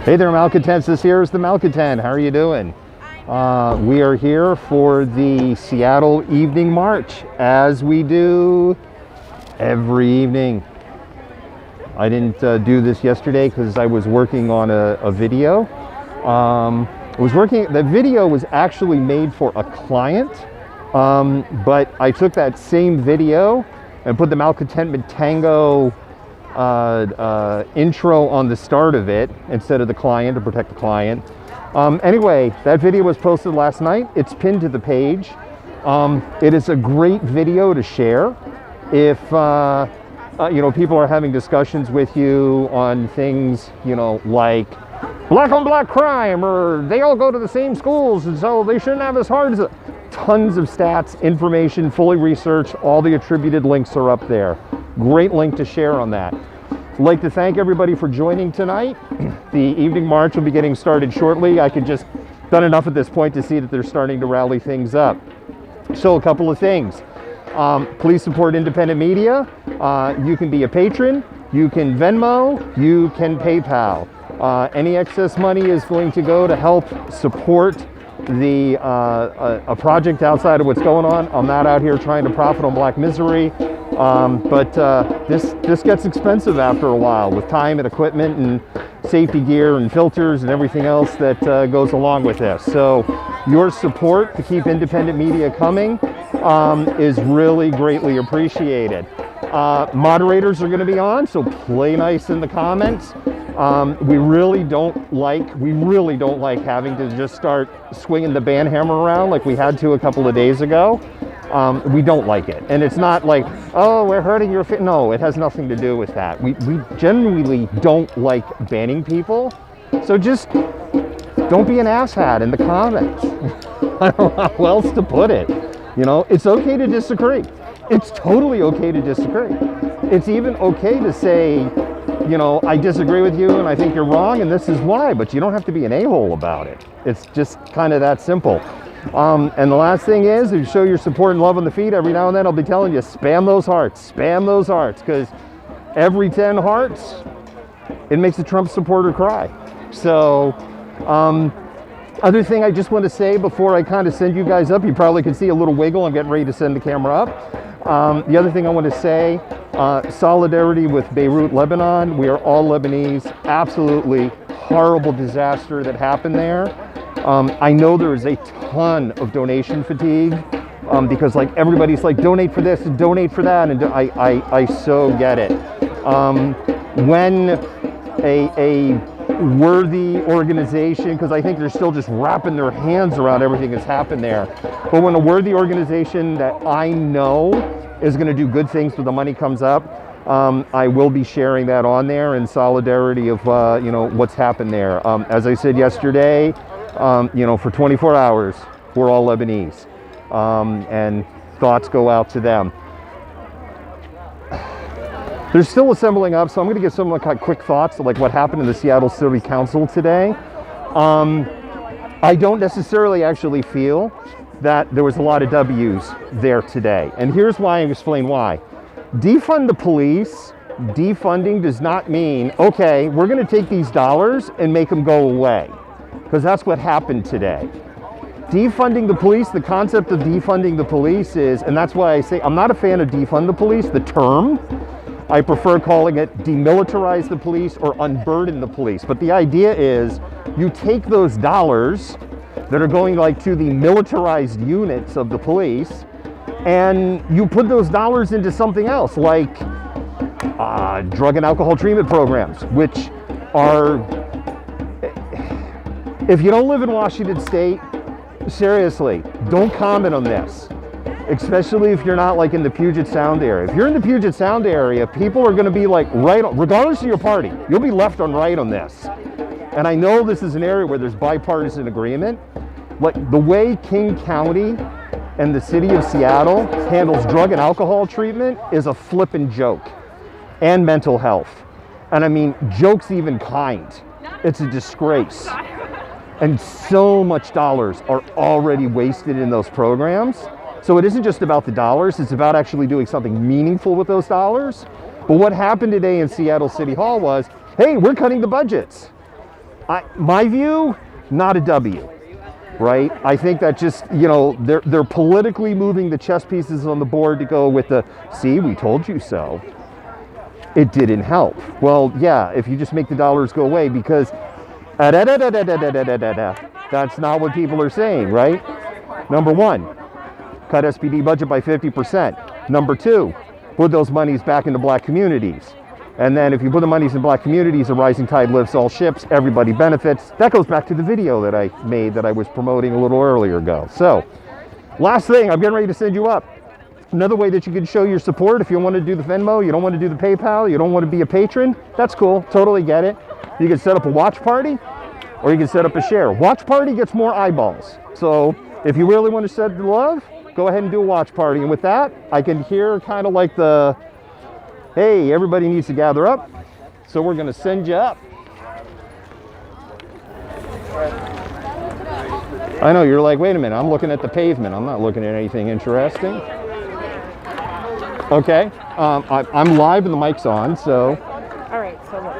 Hey there, Malcontents. This here is the Malcontent. How are you doing? We are here for the Seattle Evening March, as we do every evening. I didn't do this yesterday because I was working on a video. The video was actually made for a client, but I took that same video and put the Malcontentment Tango intro on the start of it instead of the client to protect the client. Anyway, that video was posted last night. It's pinned to the page. It is a great video to share if people are having discussions with you on things, like black on black crime, or they all go to the same schools and so they shouldn't have as hard as tons of stats, information, fully researched. All the attributed links are up there. Great link to share on that. I'd like to thank everybody for joining tonight. The evening march will be getting started shortly. I could just done enough at this point to see that they're starting to rally things up. So a couple of things. Please support independent media. You can be a patron, you can Venmo, you can PayPal. Any excess money is going to go to help support a project outside of what's going on. I'm not out here trying to profit on black misery. But this gets expensive after a while with time and equipment and safety gear and filters and everything else that goes along with this. So your support to keep independent media coming is really greatly appreciated. Moderators are going to be on, so play nice in the comments. We really don't like having to just start swinging the band hammer around like we had to a couple of days ago. We don't like it, and it's not like, oh, we're hurting your fit. No, it has nothing to do with that. We genuinely don't like banning people, so just don't be an asshat in the comments. I don't know how else to put it. It's okay to disagree. It's totally okay to disagree. It's even okay to say, I disagree with you and I think you're wrong and this is why, but you don't have to be an a-hole about it. It's just kind of that simple. And the last thing is, if you show your support and love on the feed, every now and then I'll be telling you, spam those hearts, because every 10 hearts, it makes a Trump supporter cry. So, other thing I just want to say before I kind of send you guys up, you probably can see a little wiggle. I'm getting ready to send the camera up. The other thing I want to say, solidarity with Beirut, Lebanon. We are all Lebanese. Absolutely horrible disaster that happened there. I know there is a ton of donation fatigue because everybody's like, donate for this and donate for that, and I so get it. When a worthy organization, because I think they're still just wrapping their hands around everything that's happened there, but when a worthy organization that I know is going to do good things when the money comes up, I will be sharing that on there in solidarity of what's happened there. As I said yesterday, for 24 hours, we're all Lebanese, and thoughts go out to them. They're still assembling up, so I'm going to give some quick thoughts of what happened in the Seattle City Council today. I don't necessarily actually feel that there was a lot of W's there today, and here's why. I explain why. Defund the police. Defunding does not mean, okay, we're going to take these dollars and make them go away. Because that's what happened today. Defunding the police, the concept of defunding the police is, and that's why I say I'm not a fan of defund the police, the term. I prefer calling it demilitarize the police or unburden the police. But the idea is you take those dollars that are going to the militarized units of the police and you put those dollars into something else, like drug and alcohol treatment programs, which are, if you don't live in Washington State, seriously, don't comment on this, especially if you're not in the Puget Sound area. If you're in the Puget Sound area, people are going to be right on, regardless of your party, you'll be left on right on this. And I know this is an area where there's bipartisan agreement. The way King County and the city of Seattle handles drug and alcohol treatment is a flippin' joke, and mental health. And I mean, joke's even kind. It's a disgrace. And so much dollars are already wasted in those programs. So it isn't just about the dollars, it's about actually doing something meaningful with those dollars. But what happened today in Seattle City Hall was, hey, we're cutting the budgets. My view, not a W, right? I think that just, you know, they're politically moving the chess pieces on the board to go with the, see, we told you so. It didn't help. Well, yeah, if you just make the dollars go away, because that's not what people are saying, right? Number one, cut SPD budget by 50%. Number two, put those monies back into black communities. And then if you put the monies in black communities, a rising tide lifts all ships, everybody benefits. That goes back to the video that I made that I was promoting a little earlier ago. So, last thing, I'm getting ready to send you up. Another way that you can show your support, if you want to do the Venmo, you don't want to do the PayPal, you don't want to be a patron, that's cool, totally get it. You can set up a watch party, or you can set up a share. Watch party gets more eyeballs. So, if you really want to send the love, go ahead and do a watch party. And with that, I can hear kind of like the, hey, everybody needs to gather up, so we're going to send you up. I know, you're like, wait a minute, I'm looking at the pavement. I'm not looking at anything interesting. Okay, I'm live and the mic's on, so. All right, so look,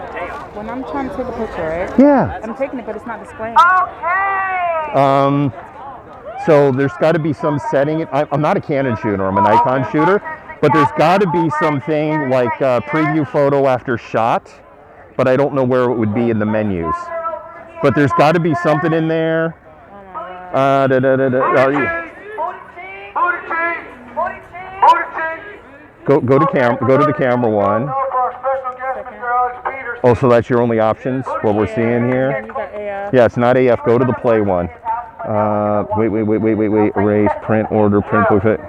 when I'm trying to take a picture, right? Yeah. I'm taking it, but it's not displaying. Okay. So there's got to be some setting. I'm not a Canon shooter, I'm a Nikon shooter, but there's got to be something like preview photo after shot, but I don't know where it would be in the menus. But there's got to be something in there. Go to the camera one. Oh, so that's your only options? What we're seeing here? Yeah, it's not AF. Go to the play one. Wait. Erase, print, order, print, booklet.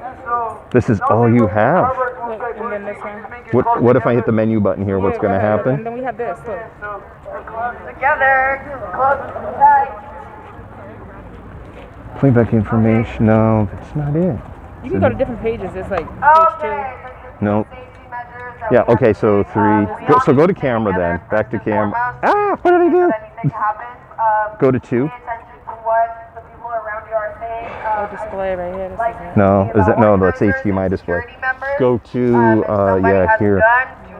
This is all you have. And then this one. What if I hit the menu button here? What's going to happen? And then we have this, look. Together. Close tight. Playback information. No, that's not it. You can go to different pages. It's like page Okay. 2. No. Yeah, okay, so 3. So go to camera then. Back to camera. Ah, what did I do? Go to 2. Oh, display right here. This is it. No, is that no? That's HDMI display. Go to yeah, here. Do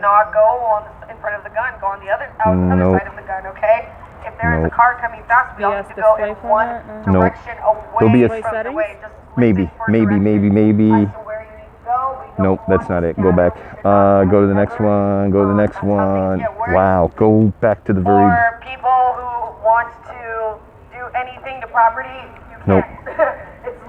not go in front of the gun. Go on the other side of the gun. Okay. If there is a car coming fast, we all have to go in one direction away There'll be a from the way. Just maybe. Nope, that's not it. Go back. Go to the next one. Go to the next one. Wow. Go back to the very. For people who want to do anything to property, you can't. Nope.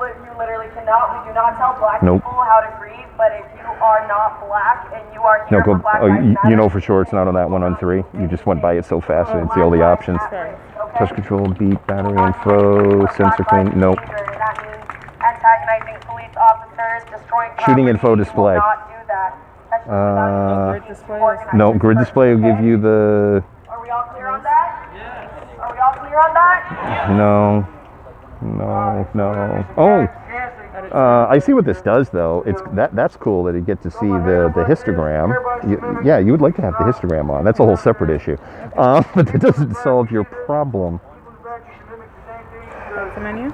You literally cannot. We do not tell black Nope. people how to grieve, but if you are not black and you are here No, go. for Black Oh, Lives you Matter, know for sure it's not on that one on 3. You just went by it so fast, and it's the only options. okay? Touch control, beat, battery info, sensor clean. Nope. That means antagonizing police officers, destroying Shooting property. info display. You will not do that. That's Grid display. No, grid display will give you the. Are we all clear on that? Yes. Are we all clear on that? No. Oh. I see what this does though. It's that's cool that you get to see the histogram. Yeah, you would like to have the histogram on. That's a whole separate issue. But that doesn't solve your problem. The menu?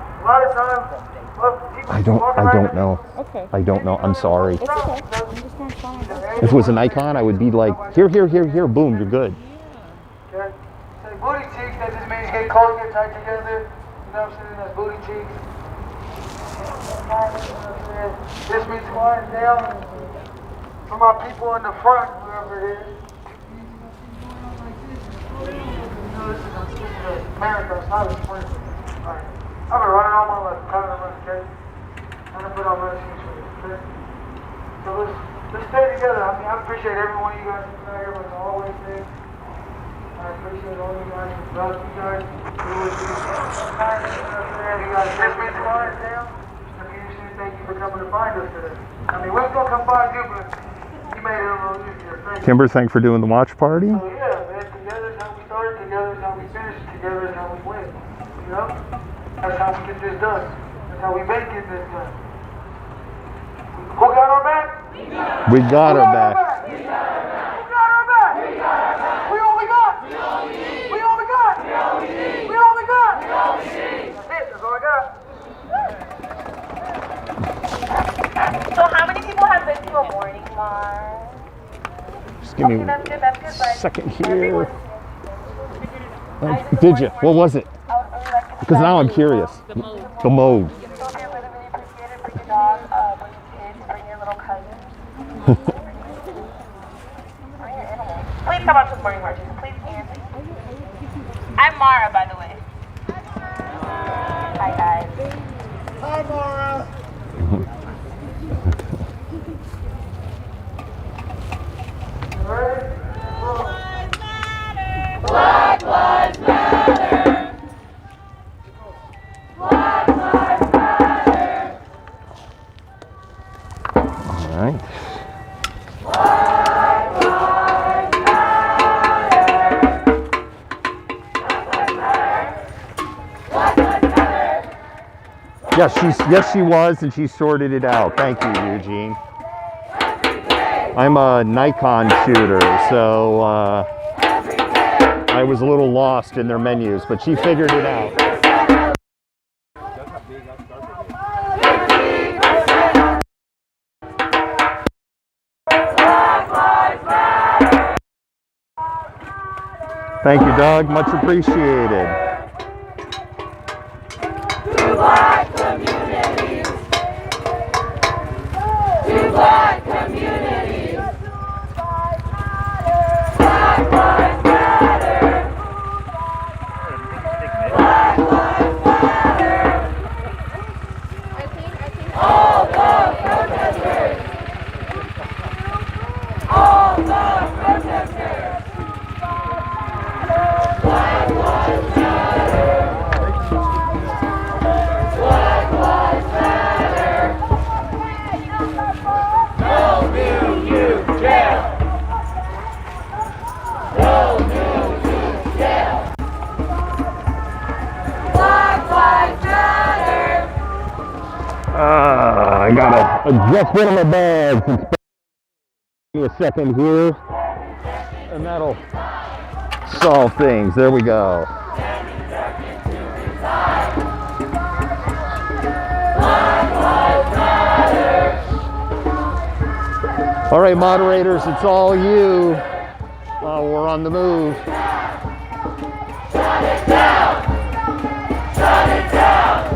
I don't know. Okay. I don't know. I'm sorry. It's okay. I'm just going to find it. If it was a Nikon, I would be like, here, boom, you're good. Okay. So booty cheeks, that just means get close, get tight together. You know what I'm saying? That's booty cheeks. This means quiet down. For my people in the front, whoever it is. You know, this is a marathon, it's not a sprint. Alright. I've been running all my life, trying to run, okay? Trying to put all my shoes for this, okay? So let's stay together. I mean, I appreciate every one of you guys out here, like I always say. I appreciate all you guys, love you guys. You guys just me to quiet down. Thank you for coming to find us today. I mean, we're gonna come find you, but you made it a little easier. Thank you. Kimber, thanks for doing the watch party. So yeah, man, together is how we start, together is how we finish, together is how we win. You know? That's how we get this done. That's how we make it this done. Who got our back? We got her back. Who got our back? We all we got. We all we need. We all we got. We all we need. We all we got. We all we need. That's it. That's all I got. So how many people have been to a morning march? Just give me That's good, a second here. Did you? What was it? Because now I'm curious. The mode. So if you're really, really appreciated, bring your dog, bring your kids, bring your little cousin. Bring your animals. Please come out to the morning marches. Please answer. I'm Mara, by the way. Hi, guys. Hi, Mara. Ready? Black Lives Matter! Black Lives Matter! All right. Black Lives Matter! Black Lives Matter! Yes, she was, and she sorted it out. Thank you, Eugene. I'm a Nikon shooter, so I was a little lost in their menus, but she figured it out. Thank you, Doug. Much appreciated. To black communities! To black communities! Black Lives Matter! Black Lives Matter! All the protesters! All the protesters! Black Lives Matter! Black Lives Matter! No new youth jail! No new youth jail! Black Lives Matter! I gotta adjust one of my bags. Give me a second here, and that'll solve things. There we go. All right, moderators, it's all you. We're on the move. Shut it down! Shut it down!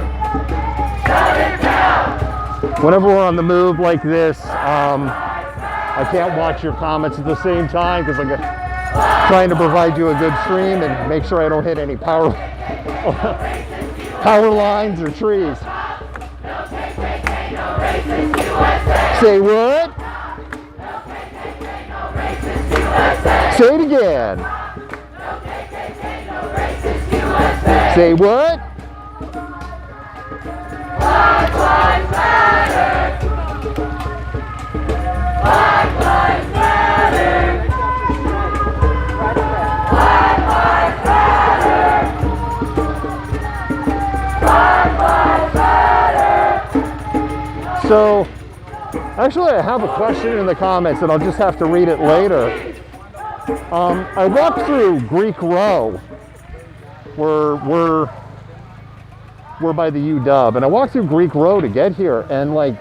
Shut it down! Whenever we're on the move like this, I can't watch your comments at the same time because I'm trying to provide you a good stream and make sure I don't hit any power lines or trees. Say what? Say it again. Say what? Black Lives Matter! Black Lives Matter! Black Lives Matter! Black Lives Matter! So, actually, I have a question in the comments, and I'll just have to read it later. I walked through Greek Row, where we're by the UW, and I walked through Greek Row to get here, and like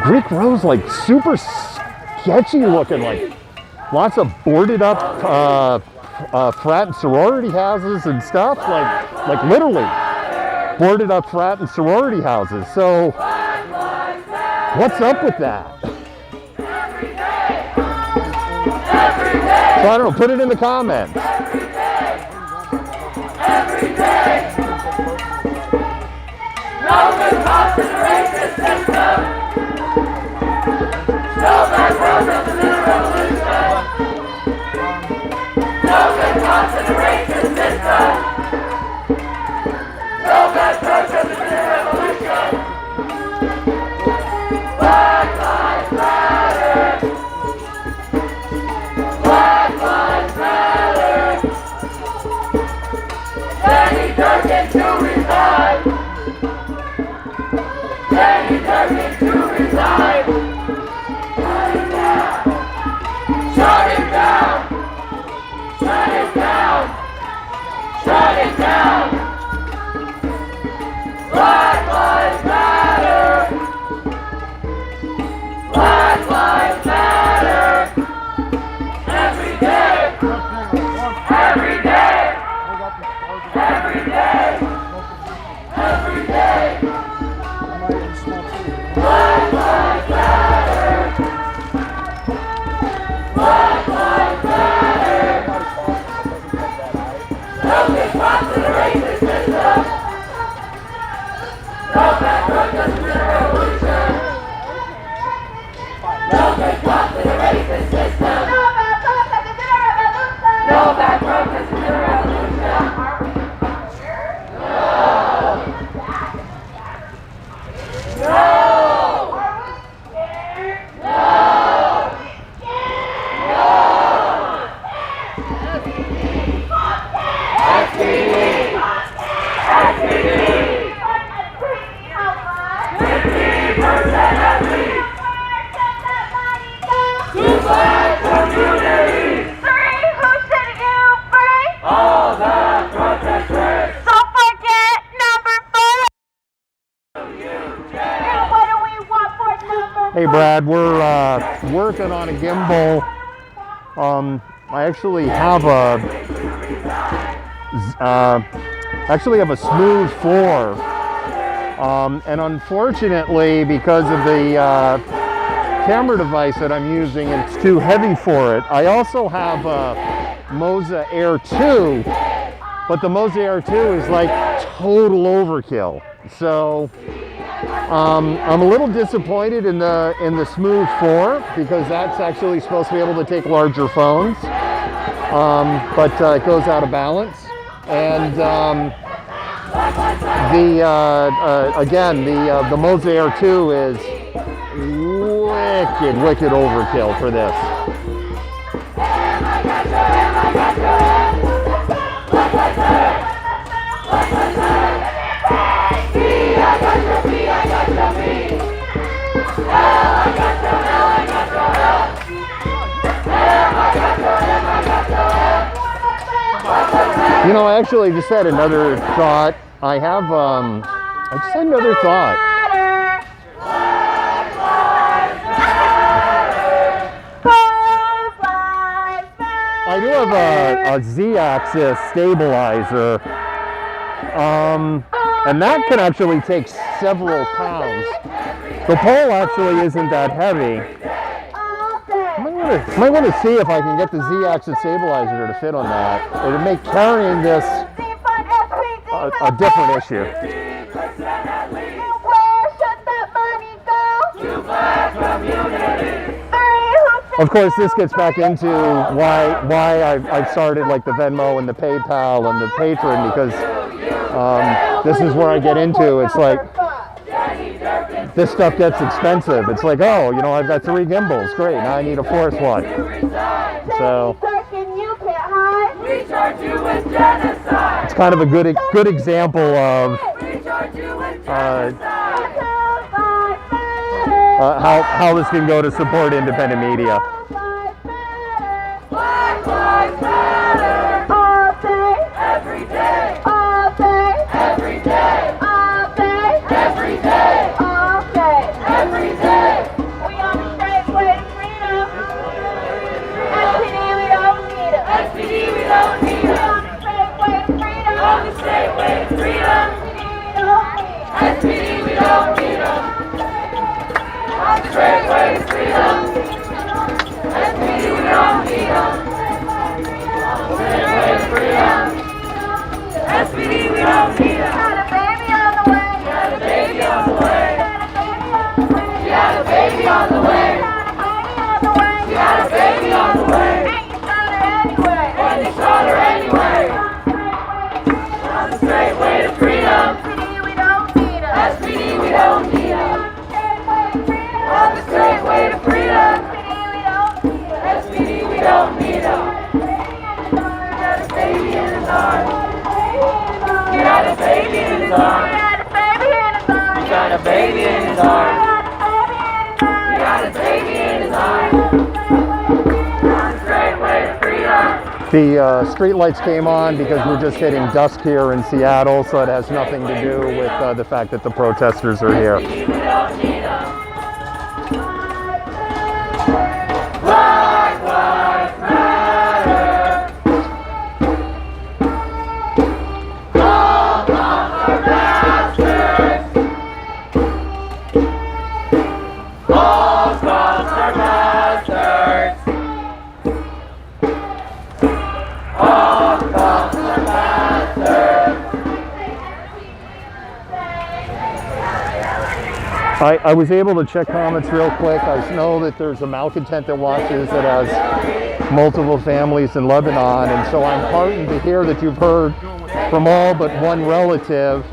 Greek Row's like super sketchy looking, like lots of boarded up frat and sorority houses and stuff, like literally boarded up frat and sorority houses. So what's up with that? So I don't know, put it in the comments. Every day! No good cops in the racist system! No bad programs in the revolution! No good cops in the racist system! No bad programs in the revolution! Black Lives Matter! Black Lives Matter! Danny Durkin to resign! Danny Durkin to resign! Shut it down! Shut it down! Shut it down! Black Lives Matter! Black Lives Matter! Every day! Every day! Hey Brad, we're working on a gimbal. I actually have a Smooth 4, and unfortunately, because of the camera device that I'm using, it's too heavy for it. I also have a Moza Air 2, but the Moza Air 2 is like total overkill. So I'm a little disappointed in the Smooth 4, because that's actually supposed to be able to take larger phones, but it goes out of balance. And again, the Moza Air 2 is wicked overkill for this. You know, I actually just had another thought. I just had another thought. I do have a Z-axis stabilizer, and that can actually take several pounds. The pole actually isn't that heavy. I might want to see if I can get the Z-axis stabilizer to fit on that. It would make carrying this a different issue. Of course, this gets back into why I've started like the Venmo and the PayPal and the Patreon, because this is where I get into. It's like, this stuff gets expensive. It's like, oh, you know, I've got 3 gimbals. Great, now I need a 4th one. So it's kind of a good example of how this can go to support independent media. The street lights came on because we're just hitting dusk here in Seattle, so it has nothing to do with the fact that the protesters are here. I was able to check comments real quick. I know that there's a Malcontent that watches that has multiple families in Lebanon, and so I'm heartened to hear that you've heard from all but one relative,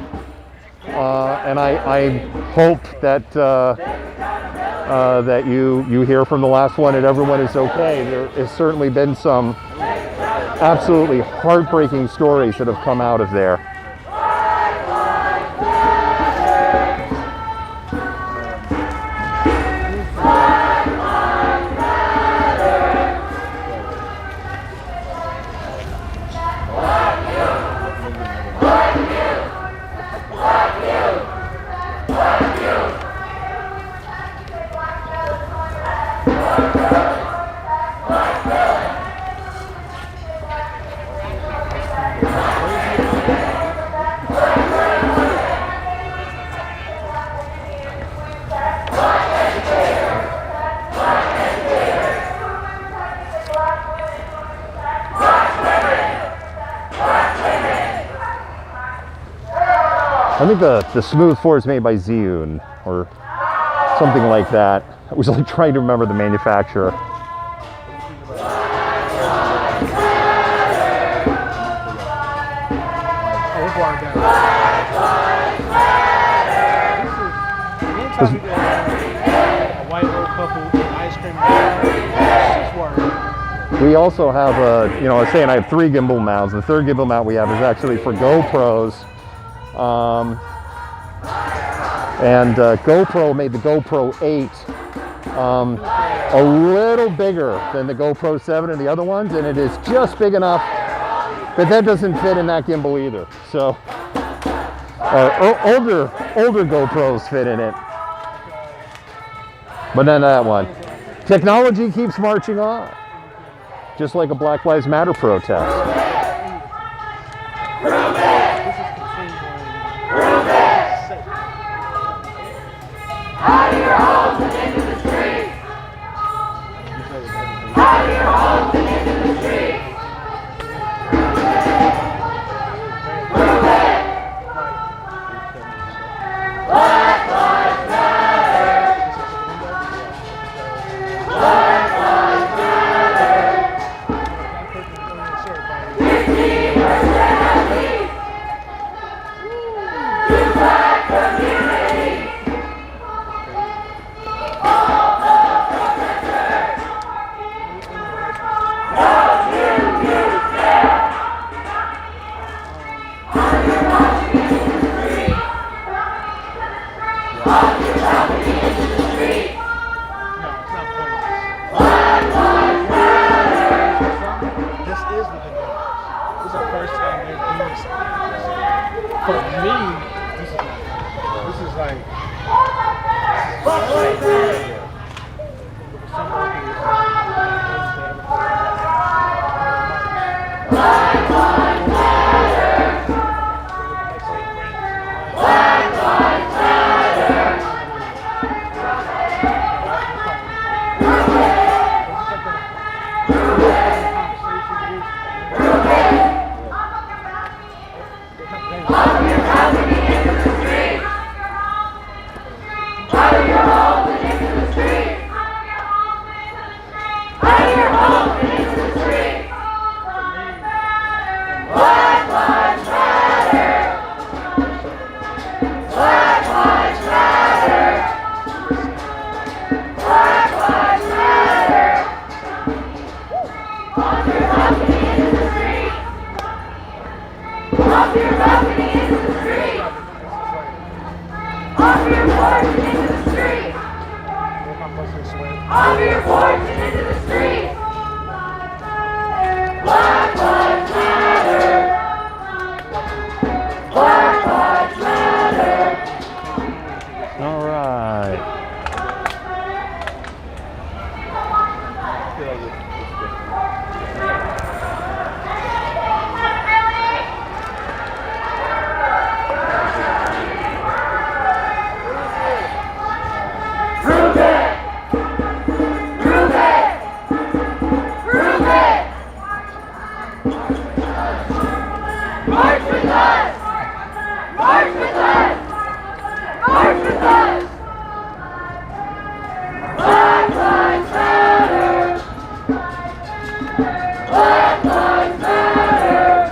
and I hope that that you hear from the last one and everyone is okay. There has certainly been some absolutely heartbreaking stories that have come out of there. I think the smooth floor is made by Zhiyun or something like that. I was like trying to remember the manufacturer. We also have a, I was saying I have 3 gimbal mounts. The third gimbal mount we have is actually for GoPros. GoPro made the GoPro 8 a little bigger than the GoPro 7 and the other ones, and it is just big enough, but that doesn't fit in that gimbal either. So older GoPros fit in it, but then that one. Technology keeps marching on, just like a Black Lives Matter protest. Out of your homes and into the streets! Out of your homes and into the streets! Prove it! Black Lives Matter! Black Lives Matter! 15% at least! To Black communities! Off your porch and into the streets! Black Lives Matter! Black Lives Matter! All right. Prove it! Prove it! Prove it! March with us! March with us! March with us! Black Lives Matter! Black Lives Matter!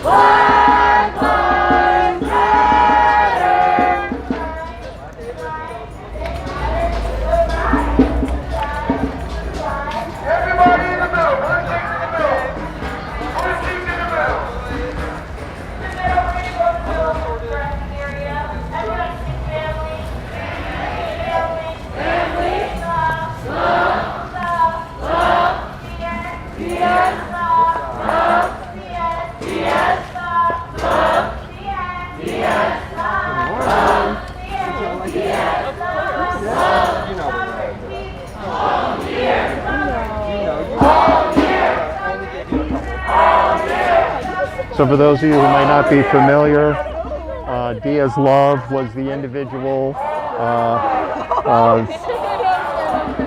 Black Lives Matter! So for those of you who might not be familiar, Diaz Love was the individual,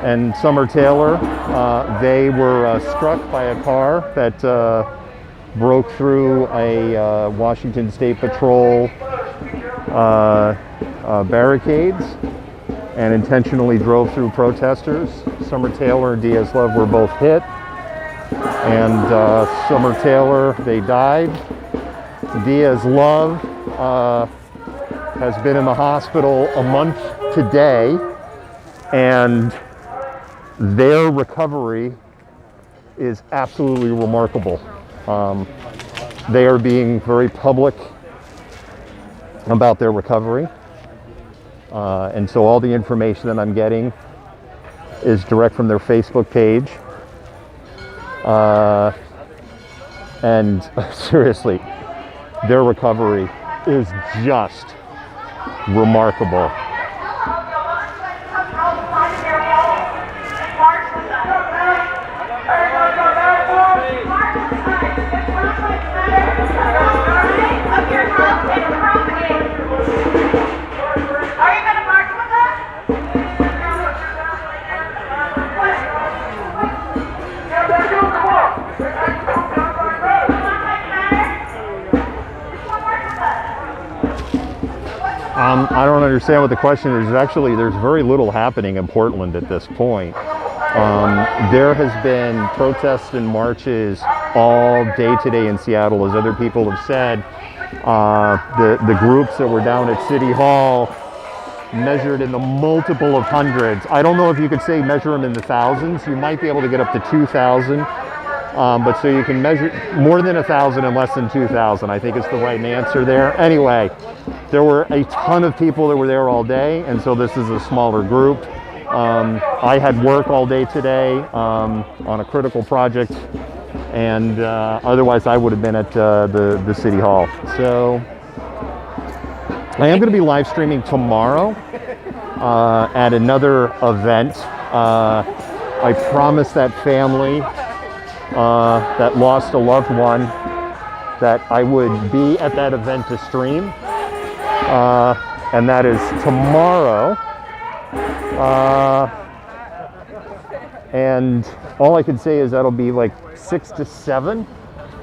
and Summer Taylor. They were struck by a car that broke through a Washington State Patrol barricades and intentionally drove through protesters. Summer Taylor and Diaz Love were both hit, and Summer Taylor, they died. Diaz Love has been in the hospital a month today, and their recovery is absolutely remarkable. They are being very public about their recovery. And so all the information that I'm getting is direct from their Facebook page. And seriously, their recovery is just remarkable. I don't understand what the question is. Actually, there's very little happening in Portland at this point. There has been protests and marches all day today in Seattle, as other people have said. The groups that were down at City Hall measured in the multiple of hundreds. I don't know if you could say measure them in the thousands. You might be able to get up to 2,000. But so you can measure more than 1,000 and less than 2,000, I think is the right answer there. Anyway, there were a ton of people that were there all day, and so this is a smaller group. I had work all day today on a critical project, and otherwise I would have been at the City Hall. So I am going to be live streaming tomorrow at another event. I promised that family that lost a loved one that I would be at that event to stream, and that is tomorrow, and all I can say is that'll be like 6 to 7.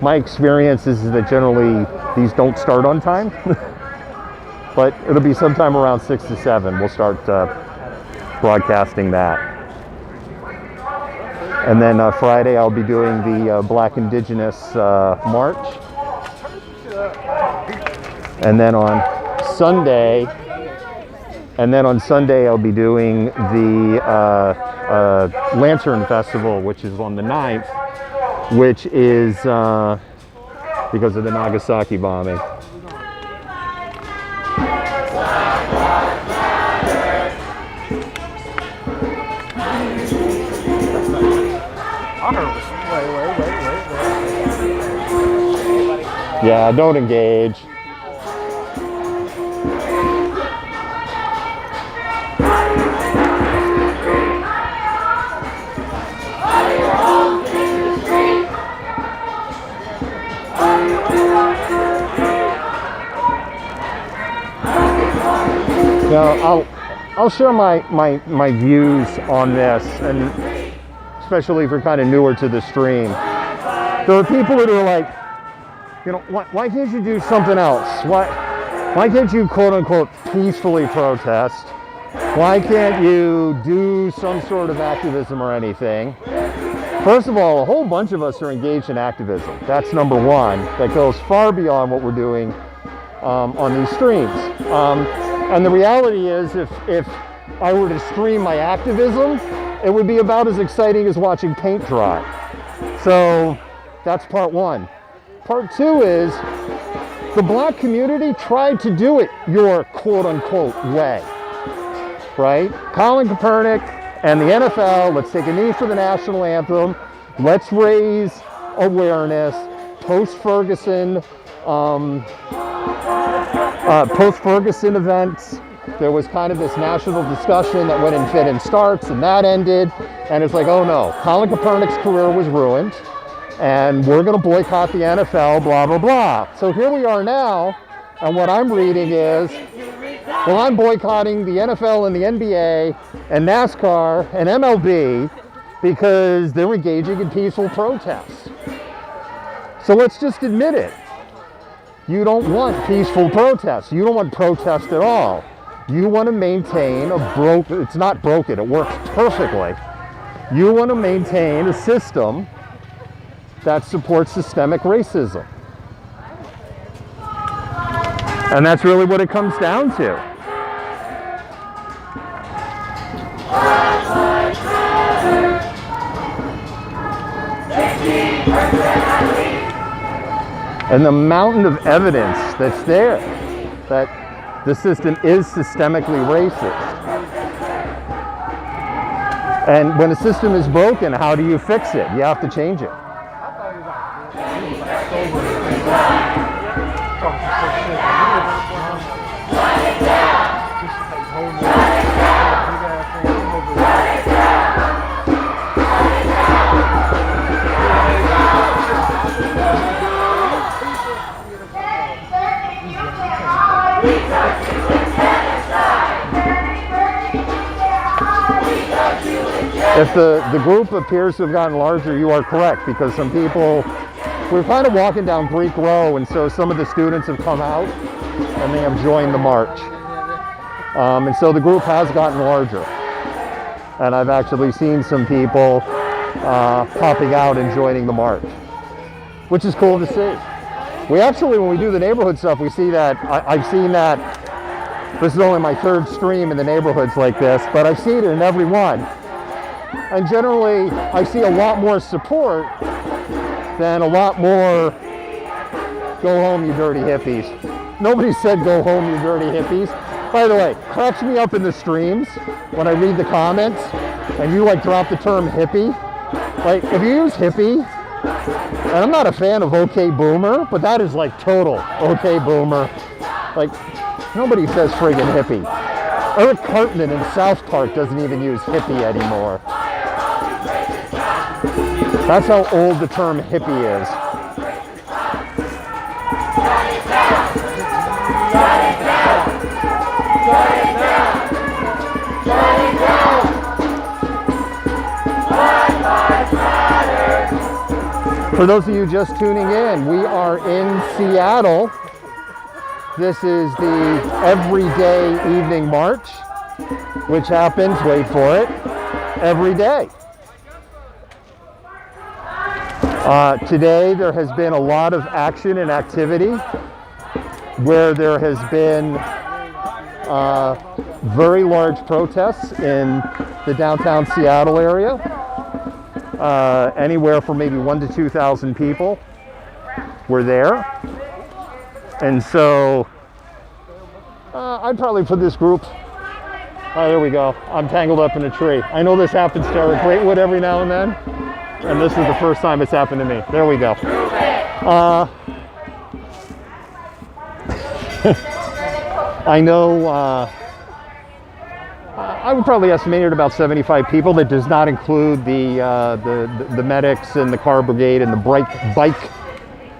My experience is that generally these don't start on time, but it'll be sometime around 6 to 7 we'll start broadcasting that. And then Friday I'll be doing the Black Indigenous March. And then on Sunday I'll be doing the Lantern Festival, which is on the 9th, which is because of the Nagasaki bombing. Yeah, don't engage. Now, I'll share my views on this, and especially if you're kind of newer to the stream. There are people that are like, you know, why can't you do something else? Why can't you quote unquote peacefully protest? Why can't you do some sort of activism or anything? First of all, a whole bunch of us are engaged in activism. That's number one. That goes far beyond what we're doing on these streams. And the reality is, if I were to stream my activism, it would be about as exciting as watching paint dry. So that's part one. Part two is the black community tried to do it your quote-unquote way, right? Colin Kaepernick and the NFL, let's take a knee for the national anthem. Let's raise awareness. Post-Ferguson events, there was kind of this national discussion that went in fit and starts, and that ended. And it's like, oh no, Colin Kaepernick's career was ruined. and we're going to boycott the NFL, blah, blah, blah. So here we are now, and what I'm reading is, well, I'm boycotting the NFL and the NBA and NASCAR and MLB because they're engaging in peaceful protests. So let's just admit it. You don't want peaceful protests. You don't want protest at all. You want to maintain it's not broken, it works perfectly. You want to maintain a system that supports systemic racism. And that's really what it comes down to. And the mountain of evidence that's there that the system is systemically racist. And when a system is broken, how do you fix it? You have to change it. If the group appears to have gotten larger, you are correct, because some people, we're kind of walking down Greek Row, and so some of the students have come out and they have joined the march. And so the group has gotten larger. And I've actually seen some people popping out and joining the march, which is cool to see. We actually, when we do the neighborhood stuff, we see that, I've seen that, this is only my third stream in the neighborhoods like this, but I've seen it in every one. And generally, I see a lot more support than a lot more, go home you dirty hippies. Nobody said go home you dirty hippies. By the way, cracks me up in the streams when I read the comments and you like drop the term hippie. Like, if you use hippie, and I'm not a fan of okay boomer, but that is like total okay boomer. Like, nobody says friggin' hippie. Eric Cartman in South Park doesn't even use hippie anymore. That's how old the term hippie is. For those of you just tuning in, we are in Seattle. This is the everyday evening march, which happens, wait for it, every day. Today there has been a lot of action and activity where there has been very large protests in the downtown Seattle area. Anywhere from maybe 1,000 to 2,000 people were there. And so I'd probably put this group, oh, there we go. I'm tangled up in a tree. I know this happens to Eric Greatwood every now and then, and this is the first time it's happened to me. There we go. I know I would probably estimate it at about 75 people. That does not include the medics and the car brigade and the bike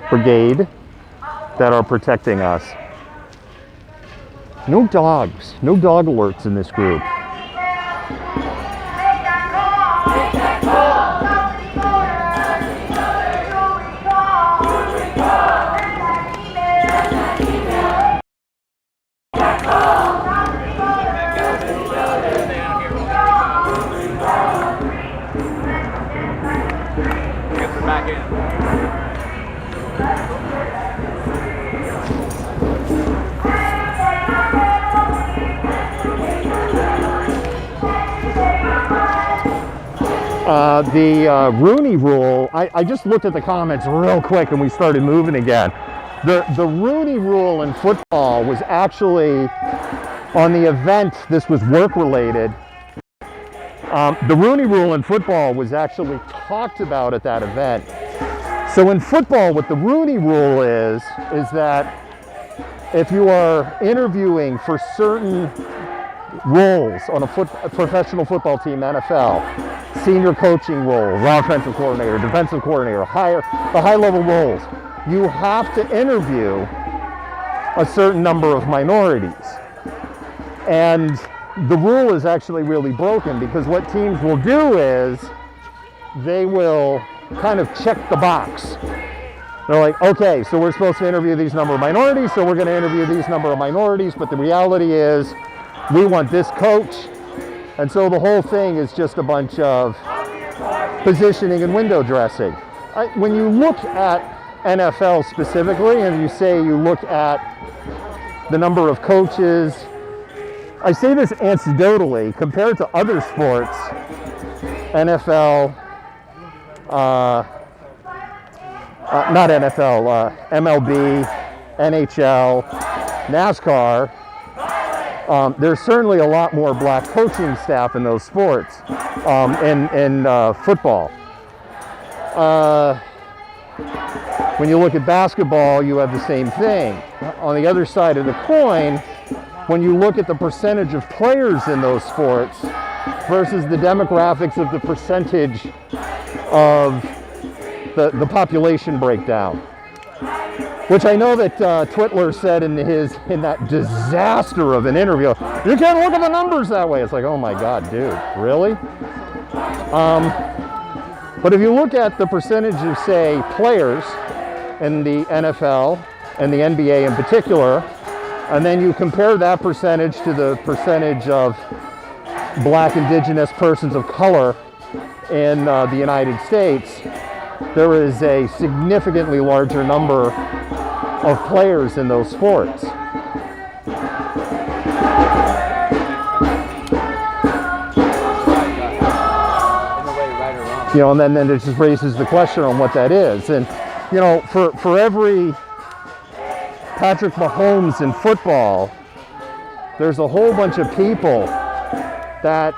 brigade that are protecting us. No dogs, no dog alerts in this group. The Rooney Rule, I just looked at the comments real quick and we started moving again. The Rooney Rule in football was actually on the event, this was work related. The Rooney Rule in football was actually talked about at that event. So in football, what the Rooney Rule is that if you are interviewing for certain roles on a professional football team, NFL, senior coaching roles, offensive coordinator, defensive coordinator, the high-level roles, you have to interview a certain number of minorities. And the rule is actually really broken, because what teams will do is they will kind of check the box. They're like, okay, so we're supposed to interview these number of minorities, so we're going to interview these number of minorities, but the reality is we want this coach. And so the whole thing is just a bunch of positioning and window dressing. When you look at NFL specifically, and you say you look at the number of coaches, I say this anecdotally, compared to other sports, NFL, not NFL, MLB, NHL, NASCAR, there's certainly a lot more black coaching staff in those sports, in football. When you look at basketball, you have the same thing. On the other side of the coin, when you look at the percentage of players in those sports versus the demographics of the percentage of the population breakdown, which I know that Twitler said in that disaster of an interview, you can't look at the numbers that way. It's like, oh my God, dude, really? But if you look at the percentage of, say, players in the NFL and the NBA in particular, and then you compare that percentage to the percentage of black, indigenous persons of color in the United States, there is a significantly larger number of players in those sports. You know, and then it just raises the question on what that is. And, you know, for every Patrick Mahomes in football, there's a whole bunch of people that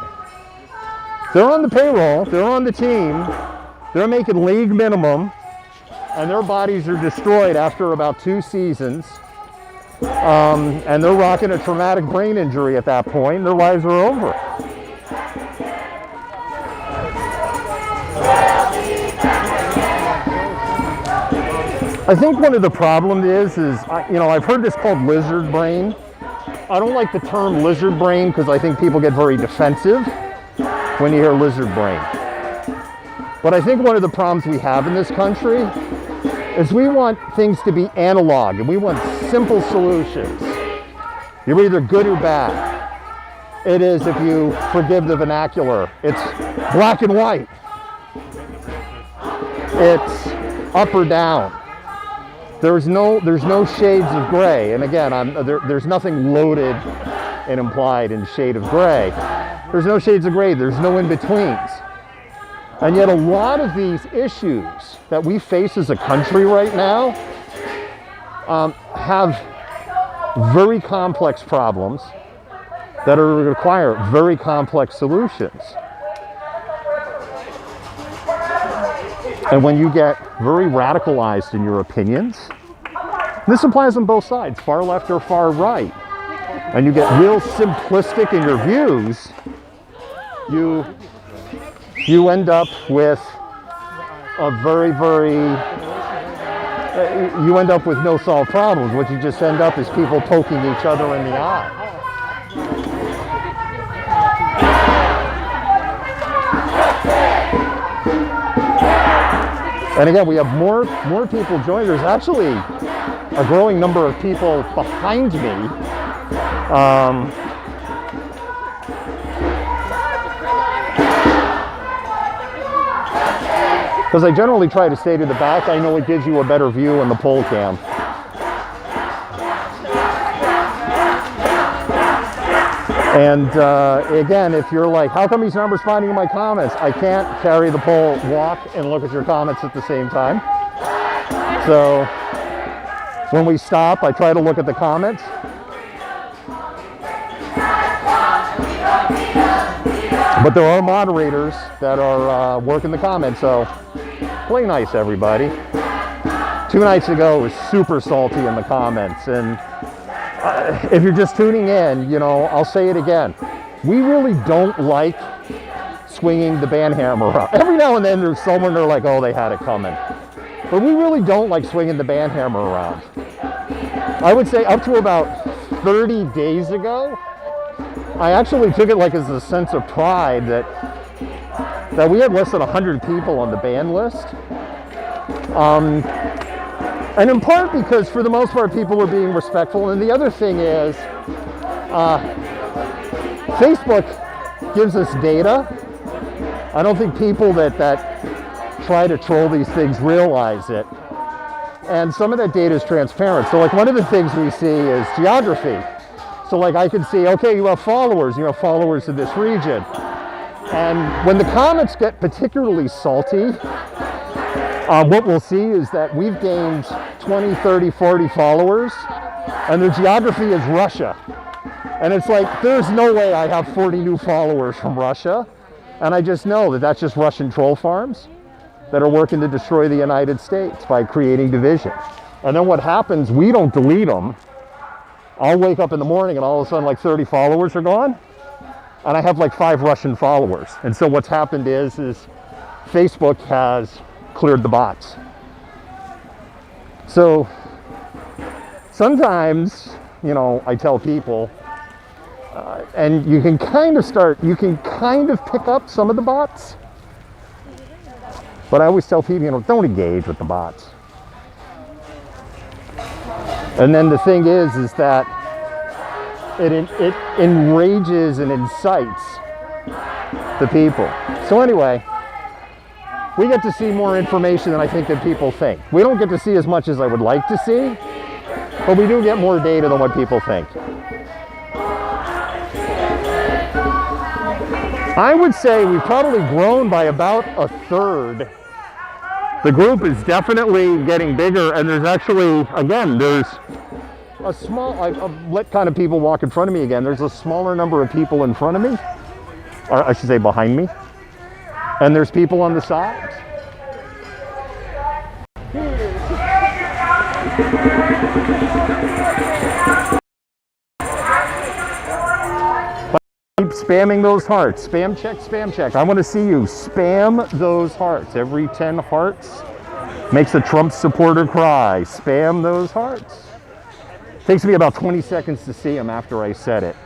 they're on the payroll, they're on the team, they're making league minimum, and their bodies are destroyed after about 2 seasons. And they're rocking a traumatic brain injury at that point. Their lives are over. I think one of the problems is you know, I've heard this called lizard brain. I don't like the term lizard brain because I think people get very defensive when you hear lizard brain. But I think one of the problems we have in this country is we want things to be analog, and we want simple solutions. You're either good or bad. It is, if you forgive the vernacular, it's black and white. It's up or down. There's no shades of gray. And again, there's nothing loaded and implied in shade of gray. There's no shades of gray. There's no in-betweens. And yet a lot of these issues that we face as a country right now have very complex problems that require very complex solutions. And when you get very radicalized in your opinions, this applies on both sides, far left or far right, and you get real simplistic in your views, you end up with a you end up with no solved problems. What you just end up is people poking each other in the eye. And again, we have more people joining. There's actually a growing number of people behind me. Because I generally try to stay to the back. I know it gives you a better view on the pole cam. And again, if you're like, how come he's not responding to my comments? I can't carry the pole walk and look at your comments at the same time. So when we stop, I try to look at the comments. But there are moderators that are working the comments, so play nice, everybody. 2 nights ago, it was super salty in the comments, and if you're just tuning in, you know, I'll say it again. We really don't like swinging the band hammer around. Every now and then there's someone they're like, oh, they had it coming. But we really don't like swinging the band hammer around. I would say up to about 30 days ago, I actually took it like as a sense of pride that we had less than 100 people on the ban list. And in part because for the most part people were being respectful. And the other thing is, Facebook gives us data. I don't think people that try to troll these things realize it. And some of that data is transparent. So like one of the things we see is geography. So like I can see, okay, you have followers in this region. And when the comments get particularly salty, what we'll see is that we've gained 20, 30, 40 followers, and their geography is Russia. And it's like, there's no way I have 40 new followers from Russia. And I just know that that's just Russian troll farms that are working to destroy the United States by creating division. And then what happens, we don't delete them. I'll wake up in the morning and all of a sudden like 30 followers are gone. And I have like 5 Russian followers. And so what's happened is Facebook has cleared the bots. So sometimes, you know, I tell people, and you can kind of pick up some of the bots. But I always tell people, you know, don't engage with the bots. And then the thing is that it enrages and incites the people. So anyway, we get to see more information than I think that people think. We don't get to see as much as I would like to see, but we do get more data than what people think. I would say we've probably grown by about a third. The group is definitely getting bigger, and there's actually, again, there's a small, I've let kind of people walk in front of me again. There's a smaller number of people in front of me, or I should say behind me, and there's people on the sides. Keep spamming those hearts. Spam check, spam check. I want to see you spam those hearts. Every 10 hearts makes a Trump supporter cry. Spam those hearts. Takes me about 20 seconds to see them after I said it.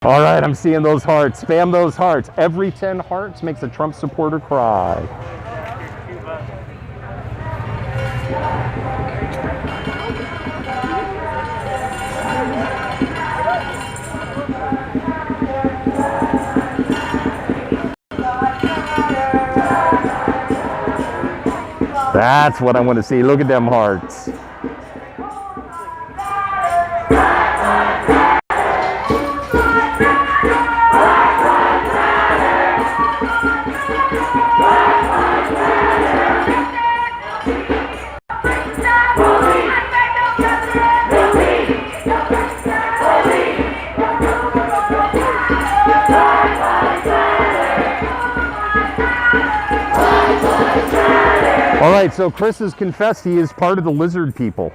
All right, I'm seeing those hearts. Spam those hearts. Every 10 hearts makes a Trump supporter cry. That's what I want to see. Look at them hearts. All right, so Chris has confessed he is part of the lizard people.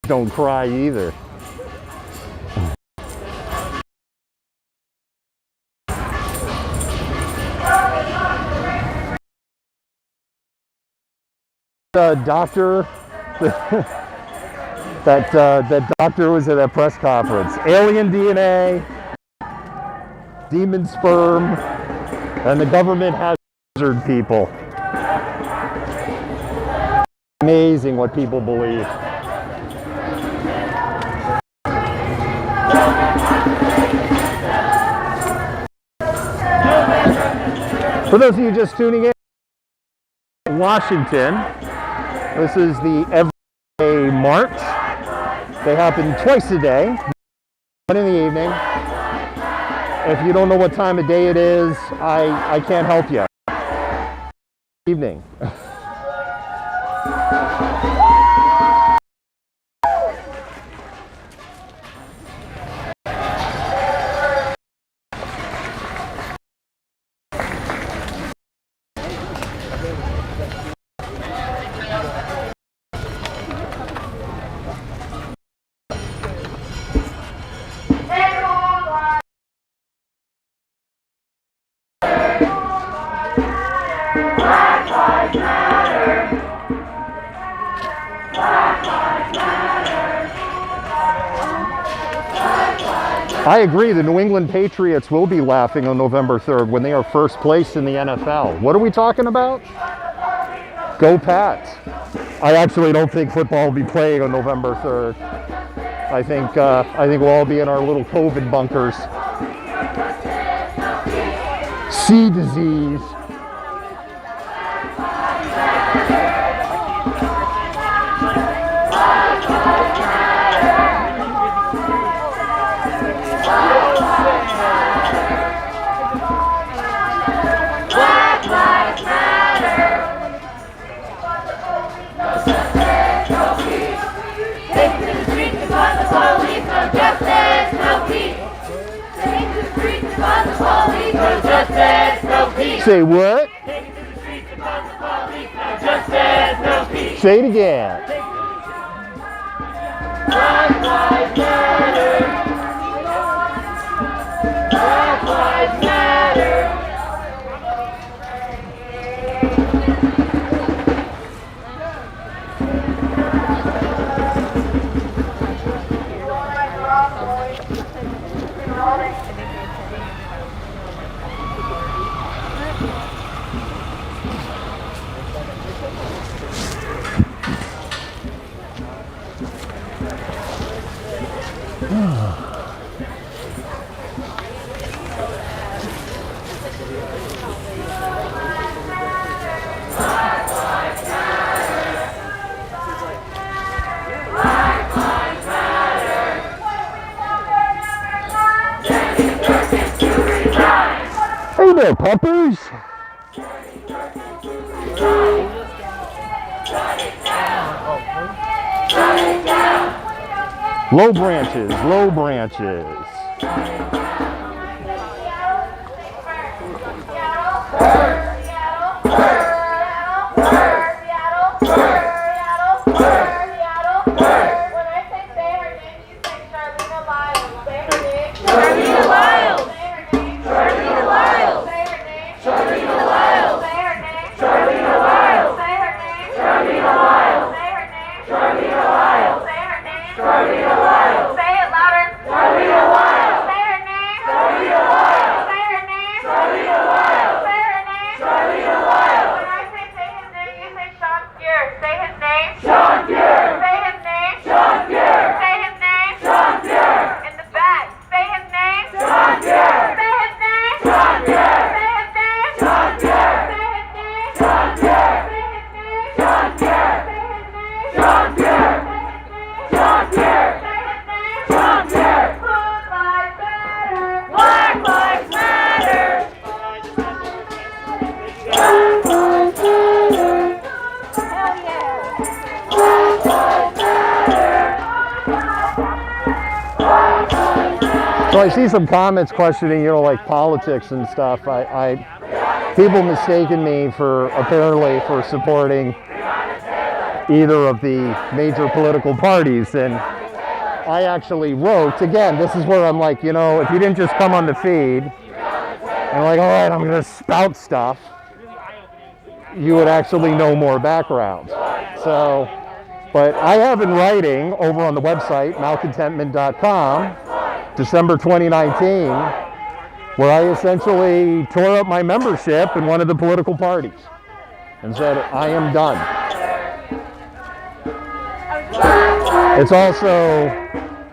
Don't cry either. Doctor, that doctor was at that press conference. Alien DNA, demon sperm, and the government has lizard people. Amazing what people believe. For those of you just tuning in, Washington, this is the everyday march. They happen twice a day, one in the evening If you don't know what time of day it is, I can't help you. Evening. I agree, the New England Patriots will be laughing on November 3rd when they are first place in the NFL. What are we talking about? Go Pats. I actually don't think football will be playing on November 3rd. I think we'll all be in our little COVID bunkers. Sea disease. Say what? Say it again. Black Lives Matter. Black Lives Matter. Hey there, puppers! Low branches, low branches. So I see some comments questioning, like politics and stuff. People mistaken me for apparently for supporting either of the major political parties, and I actually wrote, again, this is where I'm like, if you didn't just come on the feed and like, all right, I'm gonna spout stuff, you would actually know more background. So, but I have in writing over on the website, malcontentment.com, December 2019, where I essentially tore up my membership in one of the political parties and said, I am done. It's also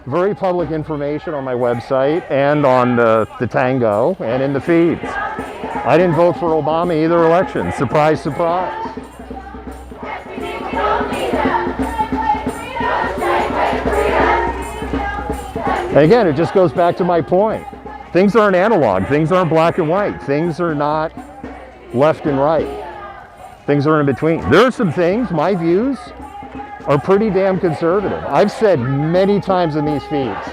very public information on my website and on the Tango and in the feeds. I didn't vote for Obama either election. Surprise, surprise. And again, it just goes back to my point. Things aren't analog. Things aren't black and white. Things are not left and right. Things are in between. There are some things, my views are pretty damn conservative. I've said many times in these feeds,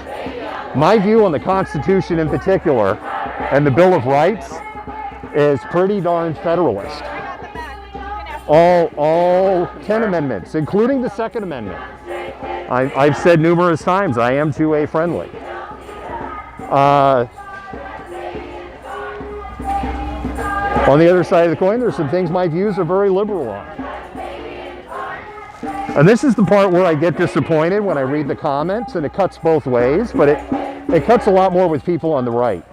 my view on the Constitution in particular and the Bill of Rights is pretty darn federalist. All 10 amendments, including the Second Amendment. I've said numerous times, I am 2A friendly. On the other side of the coin, there's some things my views are very liberal on. And this is the part where I get disappointed when I read the comments, and it cuts both ways, but it cuts a lot more with people on the right.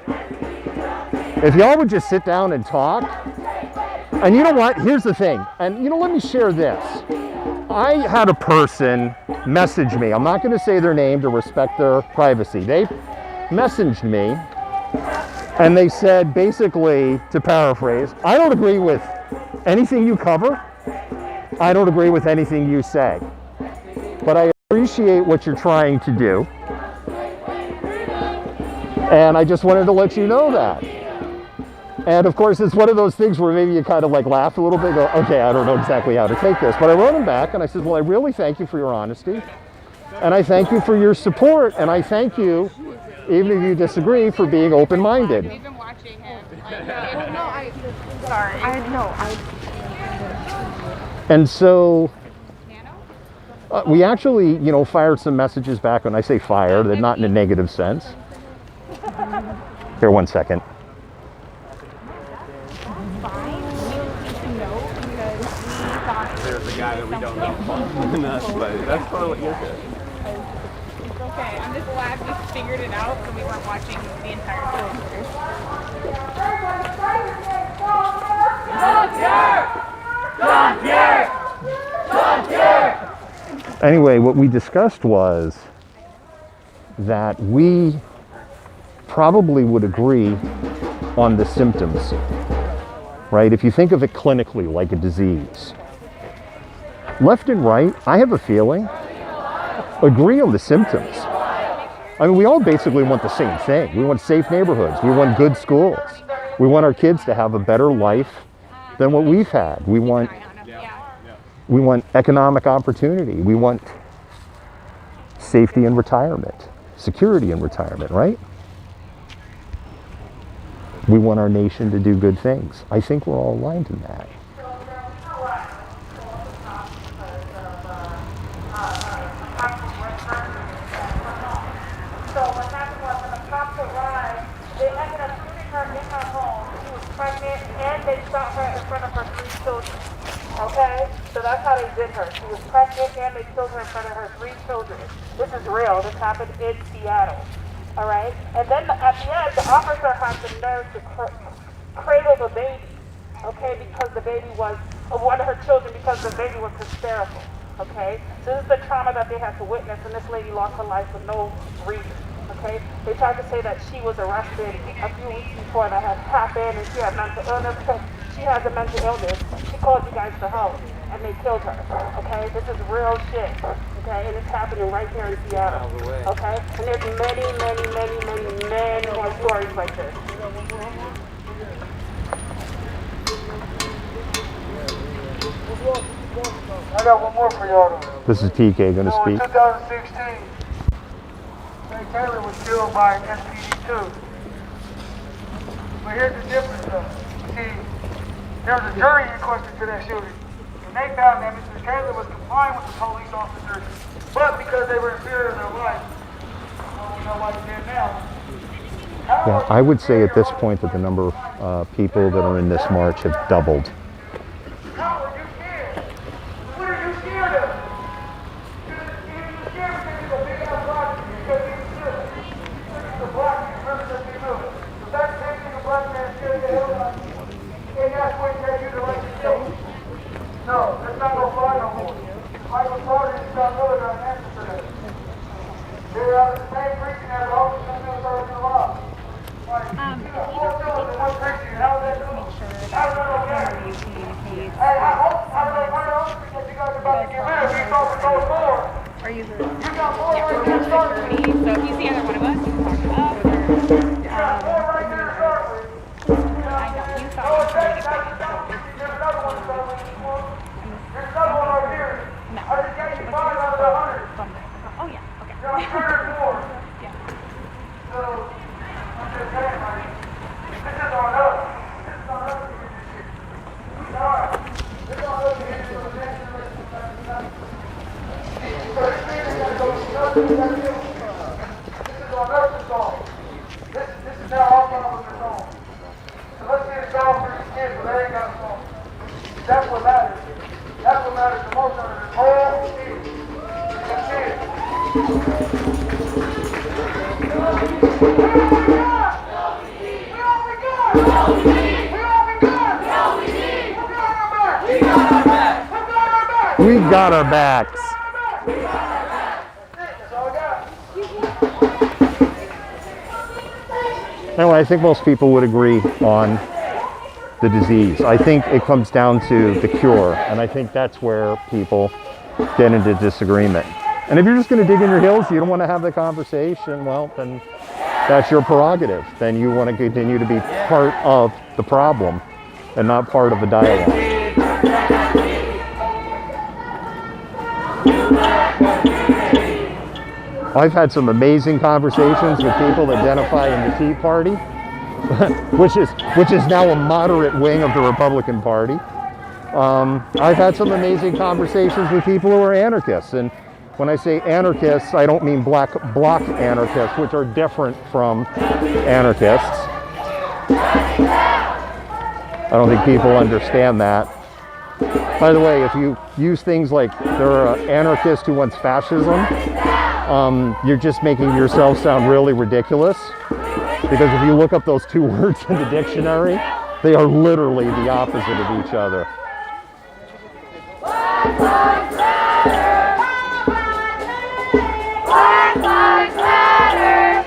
If y'all would just sit down and talk, and you know what, here's the thing, and let me share this. I had a person message me, I'm not going to say their name to respect their privacy. They messaged me, and they said, basically, to paraphrase, I don't agree with anything you cover. I don't agree with anything you say. But I appreciate what you're trying to do. And I just wanted to let you know that. And of course, it's one of those things where maybe you kind of like laugh a little bit, go, okay, I don't know exactly how to take this. But I wrote him back and I said, well, I really thank you for your honesty. And I thank you for your support. And I thank you, even if you disagree, for being open-minded. We've been watching him. Sorry. And so we actually, fired some messages back. When I say fire, they're not in a negative sense. Here, one second. There's a guy that we don't know. But that's probably what you're good. Okay, I'm just glad we figured it out so we weren't watching the entire film. Anyway, what we discussed was that we probably would agree on the symptoms, right? If you think of it clinically like a disease. Left and right, I have a feeling, agree on the symptoms. I mean, we all basically want the same thing. We want safe neighborhoods. We want good schools. We want our kids to have a better life than what we've had. We want economic opportunity. We want safety in retirement, security in retirement, right? We want our nation to do good things. I think we're all aligned in that. Okay? So that's how they did her. She was pregnant and they killed her in front of her 3 children. This is real. This happened in Seattle. Alright? And then at the end, the officer had the nerve to cradle the baby. Okay? Because the baby was, one of her children, because the baby was hysterical. Okay? So this is the trauma that they had to witness, and this lady lost her life for no reason. Okay? They tried to say that she was arrested a few weeks before that had happened, and she had mental illness. She has a mental illness. She called you guys to help, and they killed her. Okay? This is real shit. Okay? And it's happening right here in Seattle. Okay? And there's many more stories like this. I got one more for y'all. This is PK going to So in speak. 2016, Ray Taylor was killed by an SPD-2. But here's the difference though. See, there was a jury inquest to that shooting. And they found that Mr. Taylor was complying with the police officers, but because they were in fear of their life. We know why he's dead now. Yeah, I would say at this point that the number of people that are in this march have doubled. How are you scared? What are you scared of? You're scared because he's a big ass black man, because he's scared. He's a black man, remember that you know. The fact that he's a black man scared the hell out of you. And that's when you have you the right to kill him. No, that's not gonna fly no more. Michael Carter and Scott Miller got an answer for that. They're out of the same precinct as all the people that are in the law. Like, you know, 4 killers in one precinct, how is that cool? How is that okay? Hey, I hope that you guys are about to get rid of these officers going forward. Or use it. You got more Yeah, right we're here going to starting. so if you see either one of us, you can talk to us. You got more our nursing home. This is now our father's home. So let's get a dog for these kids, but they ain't got a phone. That's what matters. That's what matters the most out of this whole deal. That's it. We got our backs. Anyway, I think most people would agree on the disease. I think it comes down to the cure, and I think that's where people get into disagreement. And if you're just going to dig in your heels, you don't want to have the conversation, well, then that's your prerogative. Then you want to continue to be part of the problem and not part of the dialogue. I've had some amazing conversations with people that identify in the Tea Party, which is now a moderate wing of the Republican Party. I've had some amazing conversations with people who are anarchists, and when I say anarchists, I don't mean black bloc anarchists, which are different from anarchists. I don't think people understand that. By the way, if you use things like there are anarchists who want fascism, you're just making yourself sound really ridiculous, because if you look up those two words in the dictionary, they are literally the opposite of each other. Black Lives Matter.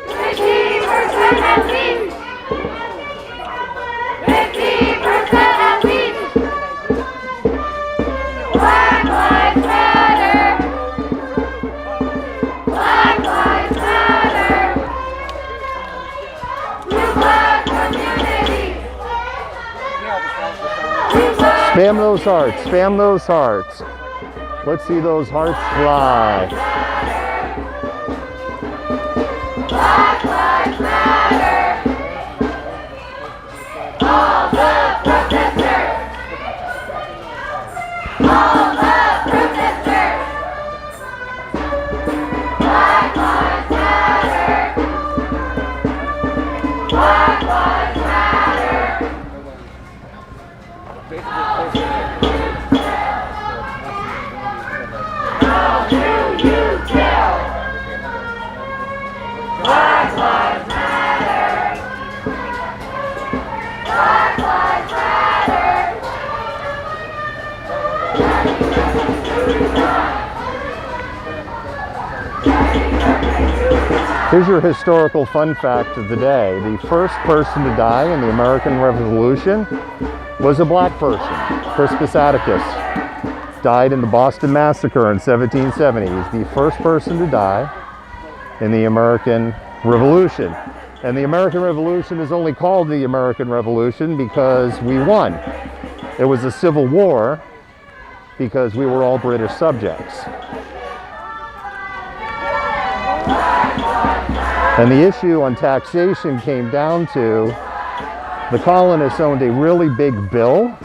50% at least. 50% at least. Black Lives Matter. Black Lives Matter. You black communities. Spam those hearts, spam those hearts. Let's see those hearts fly. Black Lives Matter. All the protesters. All the protesters. Black Lives Matter. Black Lives Matter. How do you tell? Black Lives Matter. Black Lives Matter. Here's your historical fun fact of the day. The first person to die in the American Revolution was a black person. Crispus Attucks died in the Boston Massacre in 1770. He's the first person to die in the American Revolution. And the American Revolution is only called the American Revolution because we won. It was a civil war because we were all British subjects. And the issue on taxation came down to the colonists owned a really big bill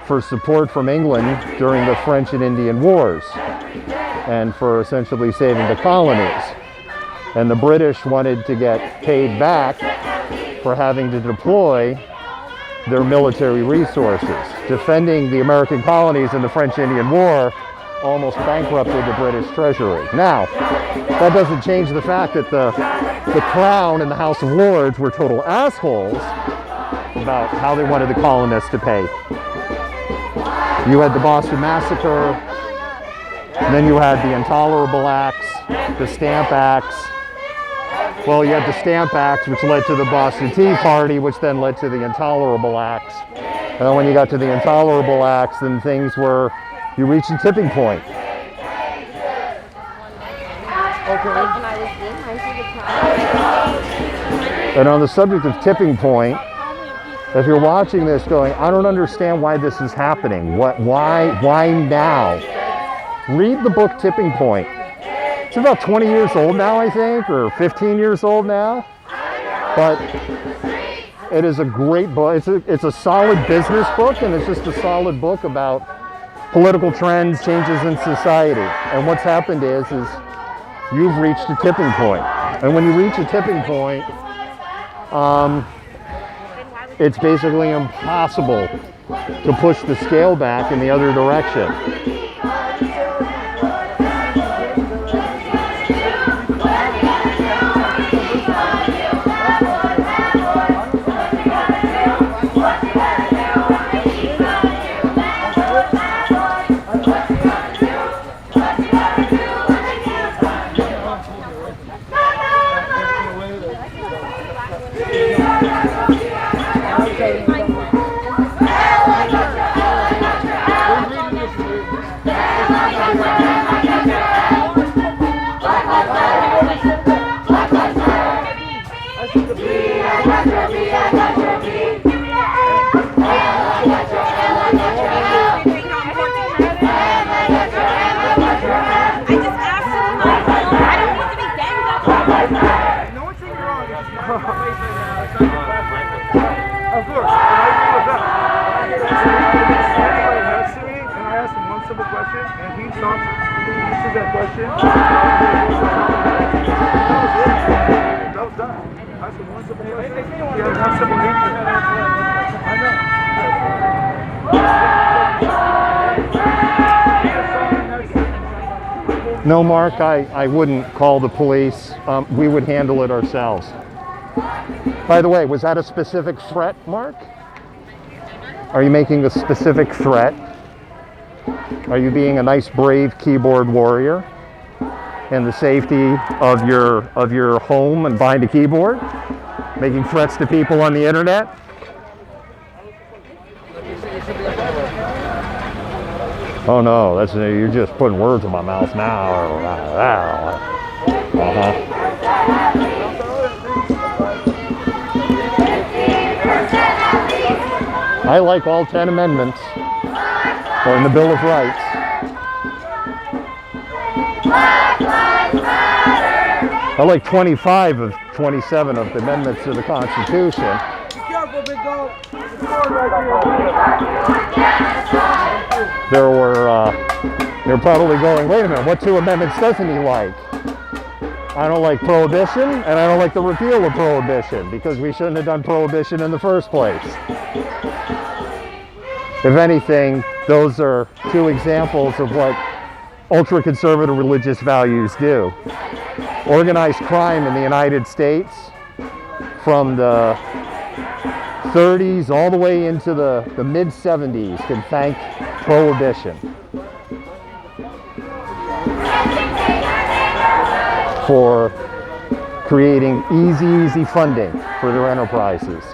for support from England during the French and Indian Wars and for essentially saving the colonies. And the British wanted to get paid back for having to deploy their military resources. Defending the American colonies in the French Indian War almost bankrupted the British Treasury. Now, that doesn't change the fact that the Crown and the House of Lords were total assholes about how they wanted the colonists to pay. You had the Boston Massacre, and then you had the Intolerable Acts, the Stamp Acts. Well, you had the Stamp Acts, which led to the Boston Tea Party, which then led to the Intolerable Acts. And then when you got to the Intolerable Acts, then things were, you reached a tipping point. And on the subject of tipping point, if you're watching this going, I don't understand why this is happening. Why now? Read the book Tipping Point. It's about 20 years old now, I think, or 15 years old now. But it is a great book. It's a solid business book, and it's just a solid book about political trends, changes in society. And what's happened is you've reached a tipping point. And when you reach a tipping point, it's basically impossible to push the scale back in the other direction. Of course, and I agree with that. Anybody next to me, and I asked him one simple question, and he stops, he answers that question. That was done. I asked him one simple question. He had one simple answer. I know. No, Mark, I wouldn't call the police. We would handle it ourselves. By the way, was that a specific threat, Mark? Are you making a specific threat? Are you being a nice, brave keyboard warrior in the safety of your home and behind a keyboard? Making threats to people on the internet? Oh no, you're just putting words in my mouth now. I like all 10 amendments in the Bill of Rights. I like 25 of 27 of the amendments to the Constitution. Be careful, big dog. There's a sword right here. They're probably going, wait a minute, what 2 amendments doesn't he like? I don't like prohibition, and I don't like the repeal of prohibition, because we shouldn't have done prohibition in the first place. If anything, those are 2 examples of what ultra-conservative religious values do. Organized crime in the United States from the 30s all the way into the mid-70s can thank prohibition for creating easy funding for their enterprises.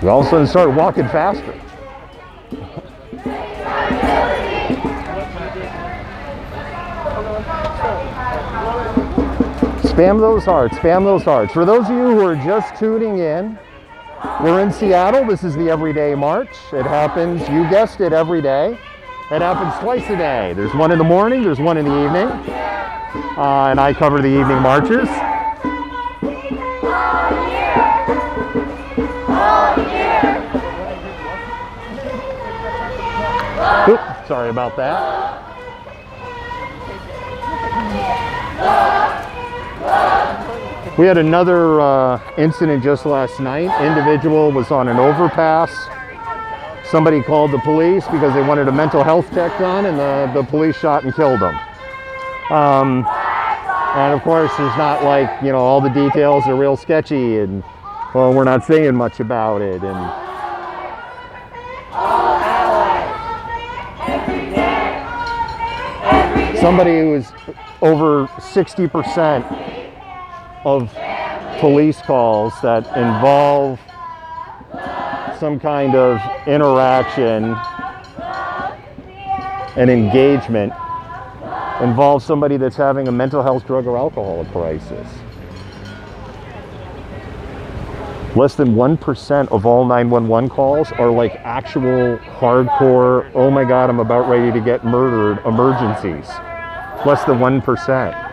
We all of a sudden started walking faster. Spam those hearts, spam those hearts. For those of you who are just tuning in, we're in Seattle. This is the Everyday March. It happens, you guessed it, every day. It happens twice a day. There's one in the morning, there's one in the evening. And I cover the evening marches. Oops, sorry about that. We had another incident just last night. Individual was on an overpass. Somebody called the police because they wanted a mental health check done, and the police shot and killed him. And of course, there's not like, all the details are real sketchy, and well, we're not saying much about it. And somebody who's over 60% of police calls that involve some kind of interaction and engagement involve somebody that's having a mental health, drug, or alcohol crisis. Less than 1% of all 911 calls are like actual hardcore, oh my God, I'm about ready to get murdered emergencies. Less than 1%.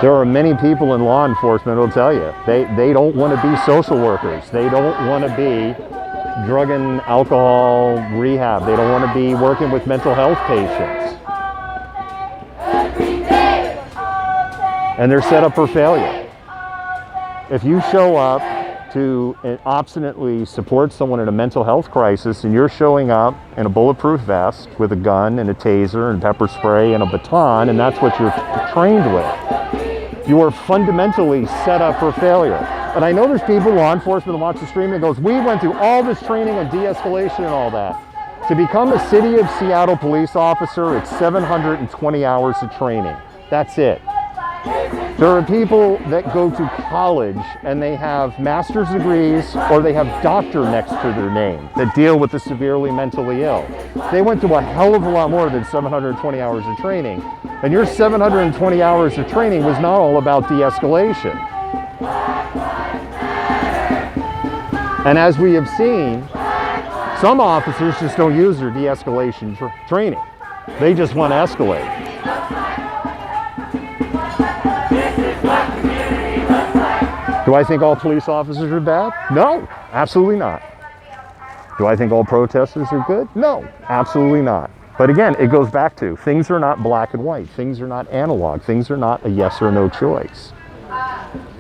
There are many people in law enforcement who'll tell you they don't want to be social workers. They don't want to be drug and alcohol rehab. They don't want to be working with mental health patients. And they're set up for failure. If you show up to obstinately support someone in a mental health crisis and you're showing up in a bulletproof vest with a gun and a taser and pepper spray and a baton, and that's what you're trained with, you are fundamentally set up for failure. And I know there's people, law enforcement, that watch the stream and goes, we went through all this training on de-escalation and all that. To become a City of Seattle police officer, it's 720 hours of training. That's it. There are people that go to college and they have master's degrees or they have doctor next to their name that deal with the severely mentally ill. They went through a hell of a lot more than 720 hours of training. And your 720 hours of training was not all about de-escalation. And as we have seen, some officers just don't use their de-escalation training. They just want to escalate. Do I think all police officers are bad? No, absolutely not. Do I think all protesters are good? No, absolutely not. But again, it goes back to things are not black and white. Things are not analog. Things are not a yes or no choice.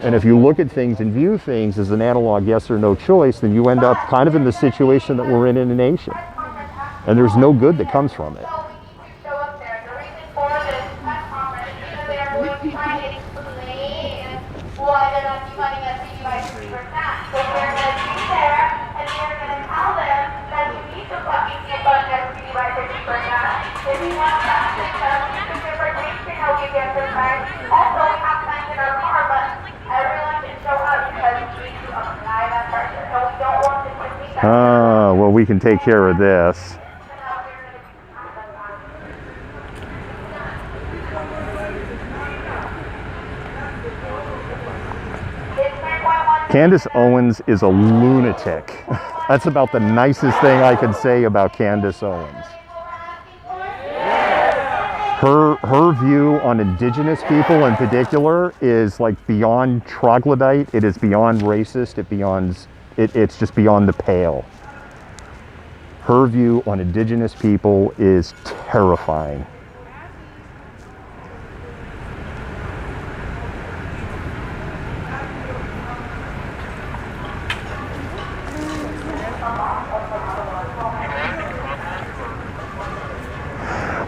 And if you look at things and view things as an analog yes or no choice, then you end up kind of in the situation that we're in a nation. And there's no good that comes from it. Well, we can take care of this. Candace Owens is a lunatic. That's about the nicest thing I can say about Candace Owens. Her view on indigenous people in particular is like beyond troglodyte. It is beyond racist. It's just beyond the pale. Her view on indigenous people is terrifying.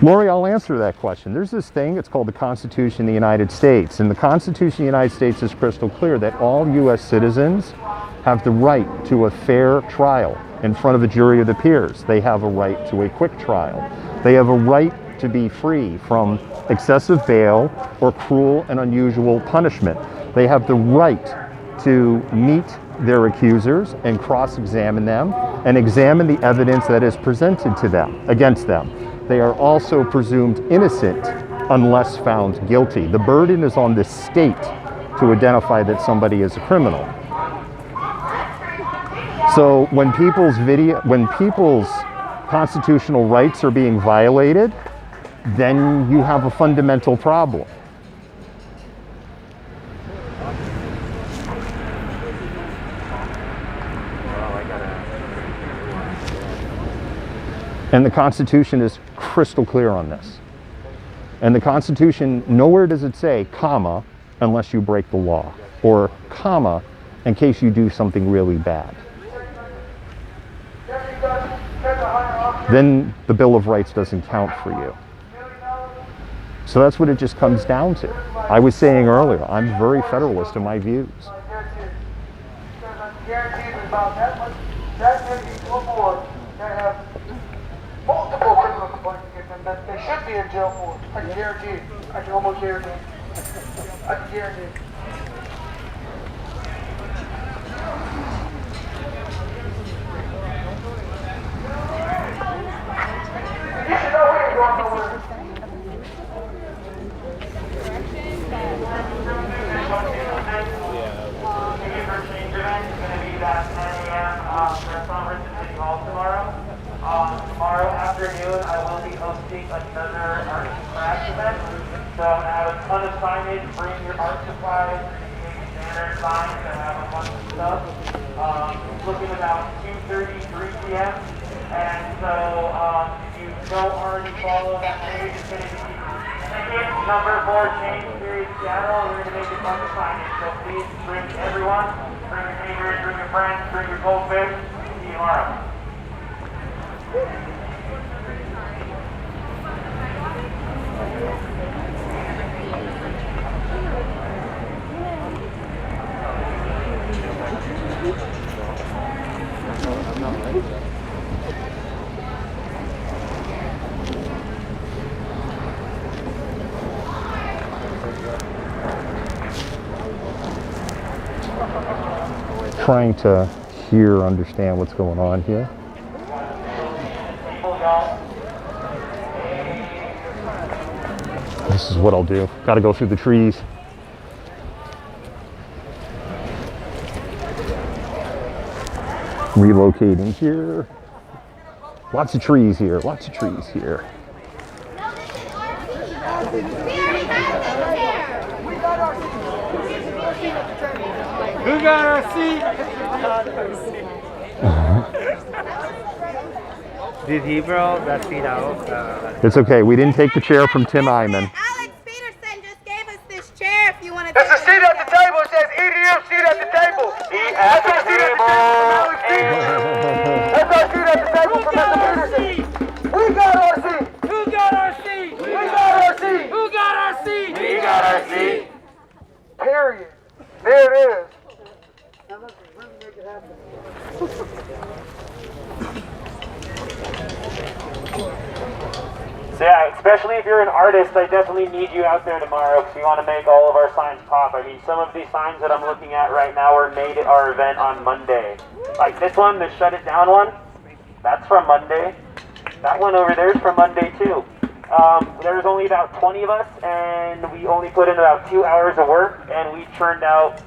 Lori, I'll answer that question. There's this thing, it's called the Constitution of the United States. And the Constitution of the United States is crystal clear that all U.S. citizens have the right to a fair trial in front of a jury of their peers. They have a right to a quick trial. They have a right to be free from excessive bail or cruel and unusual punishment. They have the right to meet their accusers and cross-examine them and examine the evidence that is presented to them, against them. They are also presumed innocent unless found guilty. The burden is on the state to identify that somebody is a criminal. So when people's constitutional rights are being violated, then you have a fundamental problem. And the Constitution is crystal clear on this. And the Constitution, nowhere does it say, comma, unless you break the law, or comma, in case you do something really bad. Then the Bill of Rights doesn't count for you. So that's what it just comes down to. I was saying earlier, I'm very federalist in my views. Multiple criminal complaints against them that they should be in jail for. I can guarantee it. I can almost guarantee it. I can guarantee it. You should know we ain't going nowhere. afternoon, I will be hosting another art and crafts event. So I have a ton of signage. Bring your art supplies, maybe banner signs that have a bunch of stuff. It's looking about 2:30, 3 p.m. And so if you don't already follow that page, it's going to be ticket number 4 change period Seattle. We're going to make a bunch of signage. So please bring everyone, bring your neighbors, bring your friends, bring your goldfish. See you tomorrow. Trying to understand what's going on here. This is what I'll do. Got to go through the trees. Relocating here. Lots of trees here. Lots of trees here. Who got our seat? Did he bro that seat out? It's okay. We didn't take the chair from Tim Eyman. Alex Peterson just gave us this chair if you want to That's a seat at the table. It says EDM seat at the table. That's our seat at the table. That's our seat at the table from Alex Peterson. We got our seat. Who got our seat? We got our seat. Who got our seat? We got our seat. Period. There it is. Now let's really make it happen. So yeah, especially if you're an artist, I definitely need you out there tomorrow because we want to make all of our signs pop. I mean, some of these signs that I'm looking at right now were made at our event on Monday. Like this one, the Shut It Down one, that's from Monday. That one over there is from Monday too. There's only about 20 of us, and we only put in about 2 hours of work, and we churned out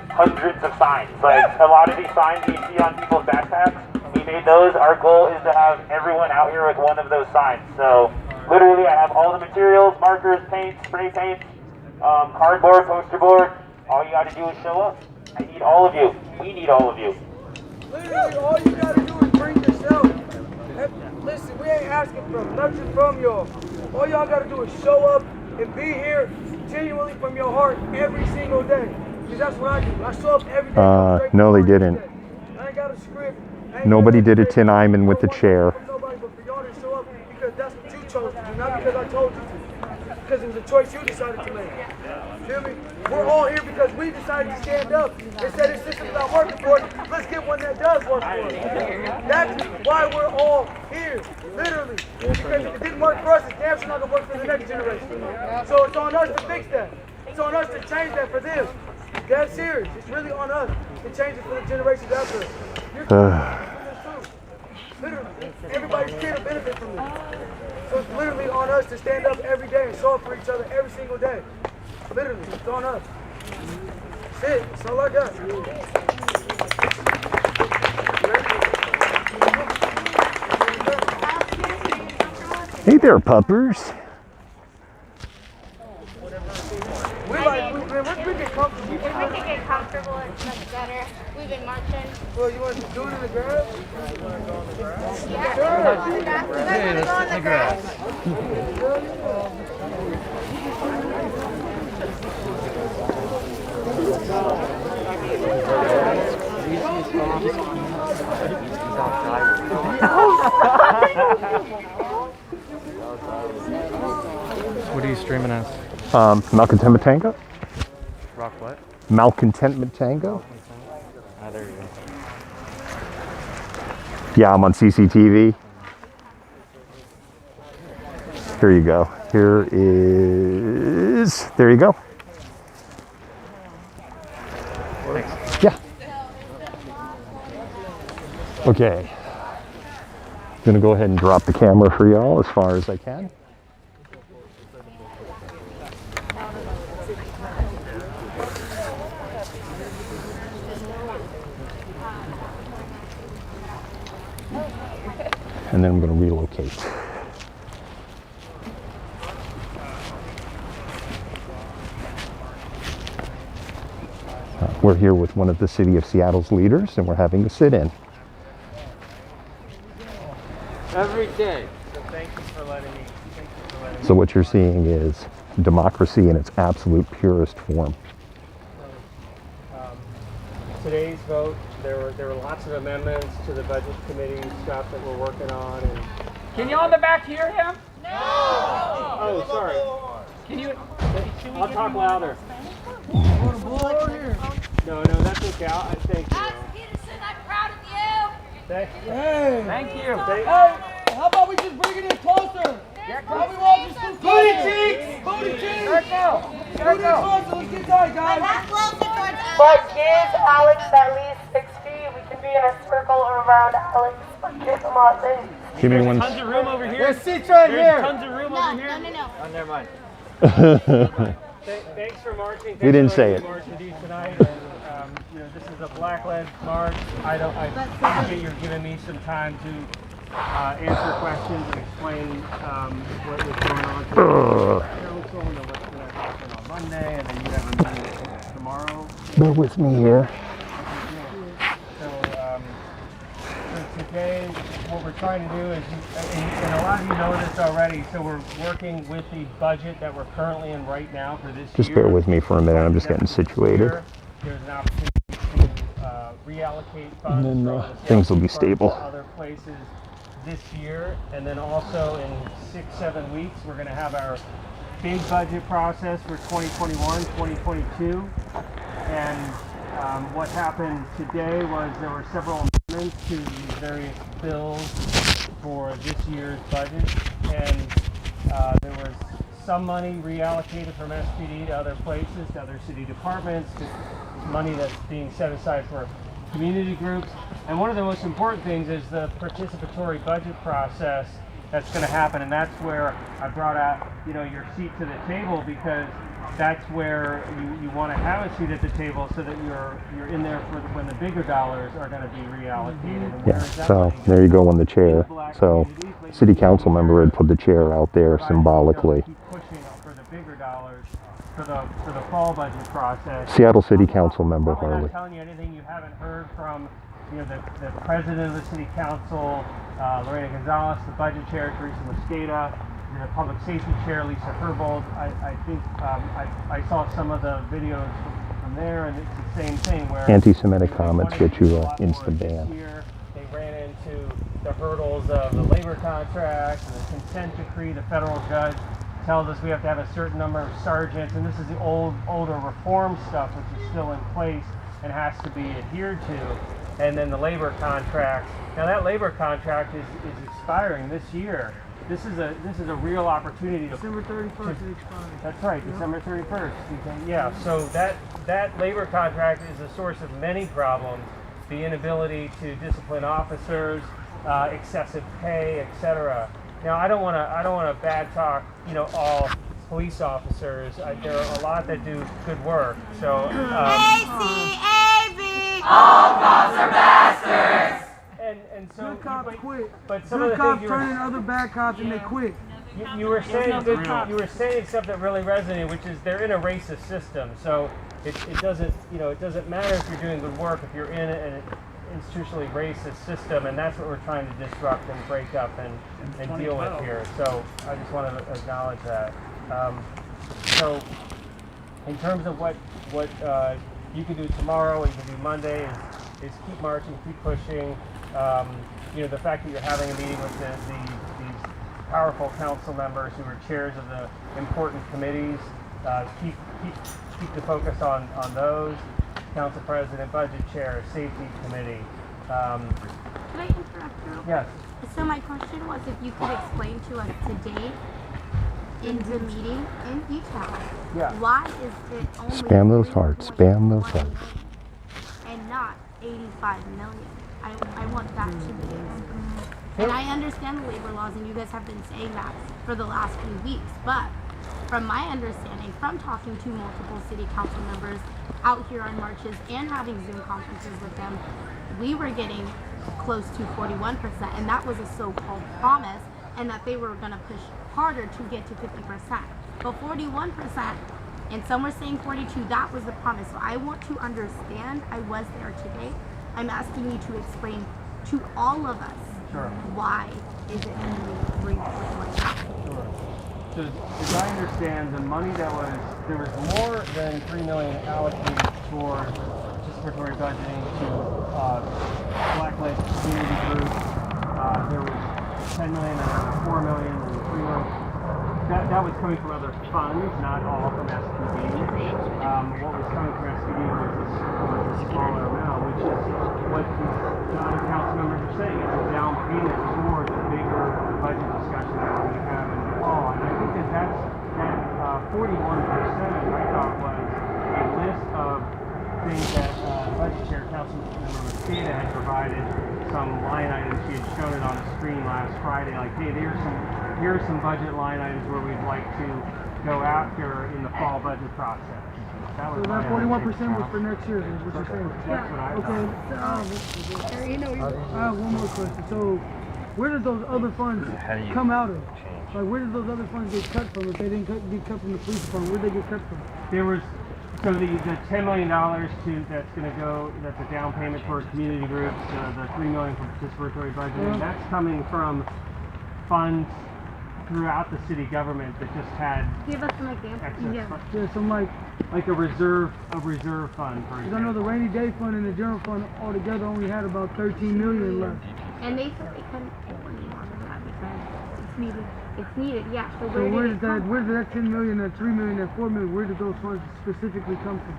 hundreds of signs. Like a lot of these signs you see on people's backpacks, we made those. Our goal is to have everyone out here with one of those signs. So literally, I have all the materials, markers, paint, spray paint, cardboard, poster board. All you got to do is show up. I need all of you. We need all of you. Literally, all you got to do is bring yourself. Listen, we ain't asking for nothing from y'all. All y'all got to do is show up and be here genuinely from your heart every single day. Because that's what I do. I show up every day. No, they didn't. I ain't got a script. Nobody did a Tin Eyman with the chair. Nobody, but for y'all to show up because that's what you chose to do, not because I told you to. Because it was a choice you decided to make. Feel me? We're all here because we decided to stand up and say this system's not working for us. Let's get one that does work for us. That's why we're all here, literally. Because if it didn't work for us, it's damn sure not gonna work for the next generation. So it's on us to fix that. It's on us to change that for them. That's serious. It's really on us to change it for the generations after us. Literally, everybody's here to benefit from this. So it's literally on us to stand up every day and show up for each other every single day. Literally, it's on us. That's it. That's all I got. Hey there, puppers. We get comfortable. If we can get comfortable, it's much better. We've been marching. Well, you want to do it in the grass? Yeah, sure. You guys want to go in the grass? What are you streaming as? Malcontentment Tango? Rock what? Malcontentment Tango? Ah, there you go. Yeah, I'm on CCTV. Here you go. Here is, there you go. Thanks. Yeah. Okay. I'm gonna go ahead and drop the camera for y'all as far as I can. and then I'm going to relocate. We're here with one of the City of Seattle's leaders, and we're having a sit-in. Every day. So thank you for letting me. So what you're seeing is democracy in its absolute purest form. Today's vote, there were lots of amendments to the budget committee stuff that we're working on. And Can you on the back hear him? oh, sorry. Can you? I'll talk louder. No, that's okay. Thank you. Peterson, I'm proud of you. Thank you. Hey! Thank you. Hey, how about we just bring it in closer? How we all just do booty cheeks? Booty cheeks! Booty closer, let's get tight, guys. But give Alex at least 6 feet. We can be in a circle around Alex. Give him all things. Give me one. Tons of room over here. There's seats right There's here. tons of room over here. No. Oh, never mind. Thanks for marching. We didn't say it. Marching with you tonight. And, this is a black-led march. I appreciate you giving me some time to answer questions and explain what was going on today. Council and what's going to happen on Monday, and then you have a meeting tomorrow. Bear with me here. So today, what we're trying to do is, and a lot of you know this already, so we're working with the budget that we're currently in right now for this Just year. bear with me for a minute. I'm just getting situated. There's an opportunity to reallocate funds And then from the things will be safety fund stable. to other places this year, and then also in 6-7 weeks we're going to have our big budget process for 2021-2022. And what happened today was there were several amendments to these various bills for this year's budget, and there was some money reallocated from SPD to other places, to other city departments, to money that's being set aside for community groups. And one of the most important things is the participatory budget process that's going to happen, and that's where I brought out, your seat to the table, because that's where you want to have a seat at the table so that you're in there for when the bigger dollars are going to be reallocated. And Yeah, so there you go on the chair. So city council member had put the chair out there symbolically. Keep pushing for the bigger dollars for the fall budget process. Seattle City Council member Probably Harley. not telling you anything you haven't heard from the president of the city council, Lorena Gonzalez, the budget chair, Teresa Mosqueda, the public safety chair, Lisa Herbold. I think I saw some of the videos from there, and it's the same thing where Anti-Semitic comments get you an instant ban. They ran into the hurdles of the labor contract and the consent decree. The federal judge tells us we have to have a certain number of sergeants, and this is the older reform stuff which is still in place and has to be adhered to. And then the labor contract. Now that labor contract is expiring this year. This is a real opportunity to December 31st it expires. That's right, December 31st. Yeah, so that labor contract is a source of many problems. The inability to discipline officers, excessive pay, etc. Now I don't want to bad talk, all police officers. There are a lot that do good work. So ACAB! All cops are bastards! And so Good cops quit. But some of Good the cops things turn in other bad cops and they quit. you were saying stuff that really resonated, which is they're in a racist system. So it doesn't matter if you're doing good work if you're in an institutionally racist system, and that's what we're trying to disrupt and break up and deal with here. So I just want to acknowledge that. So in terms of what you can do tomorrow, what you can do Monday is keep marching, keep pushing. The fact that you're having a meeting with these powerful council members who are chairs of the important committees, keep the focus on those. Council President, Budget Chair, Safety Committee. Can I interrupt you? Yes. So my question was if you could explain to us today in the meeting in detail, why is it only Spam those hearts. Spam those hearts. and not 85 million? I want that to be explained. And I understand the labor laws, and you guys have been saying that for the last few weeks, but from my understanding, from talking to multiple city council members out here on marches and having Zoom conferences with them, we were getting close to 41%, and that was a so-called promise, and that they were going to push harder to get to 50%. But 41%, and some were saying 42%, that was the promise. So I want to understand. I was there today. I'm asking you to explain to all of us, why is it only 3.1%? Sure. So as I understand, the money there was more than $3 million allocated for participatory budgeting to black-led community groups. There was $10 million, and $4 million, and $3 million. That was coming from other funds, not all from SPD. What was coming from SPD was a smaller amount, which is what the other council members are saying. It's a down payment for the bigger budget discussion that we're going to have in the fall. And I think that 41%, I thought, was a list of things that Budget Chair Councilmember Mosqueda had provided, some line items. She had shown it on the screen last Friday, like, hey, here are some budget line items where we'd like to go after in the fall budget process. That was so that 41% was for next year, is what you're saying? That's what I thought. I have one more question. So where did those other funds come out of? Like, where did those other funds get cut from? If they didn't get cut from the police department, where did they get cut from? There was, so the $10 million that's going to go, that's a down payment for community groups, the $3 million for participatory budgeting, that's coming from funds throughout the city government that just had Give us some examples. Yeah, some like a reserve fund, for example. Because I know the rainy day fund and the general fund altogether only had about 13 million left. And they said they couldn't pull any more than that because it's needed. It's needed, yeah. So where did that 10 million, that 3 million, that 4 million, where did those funds specifically come from?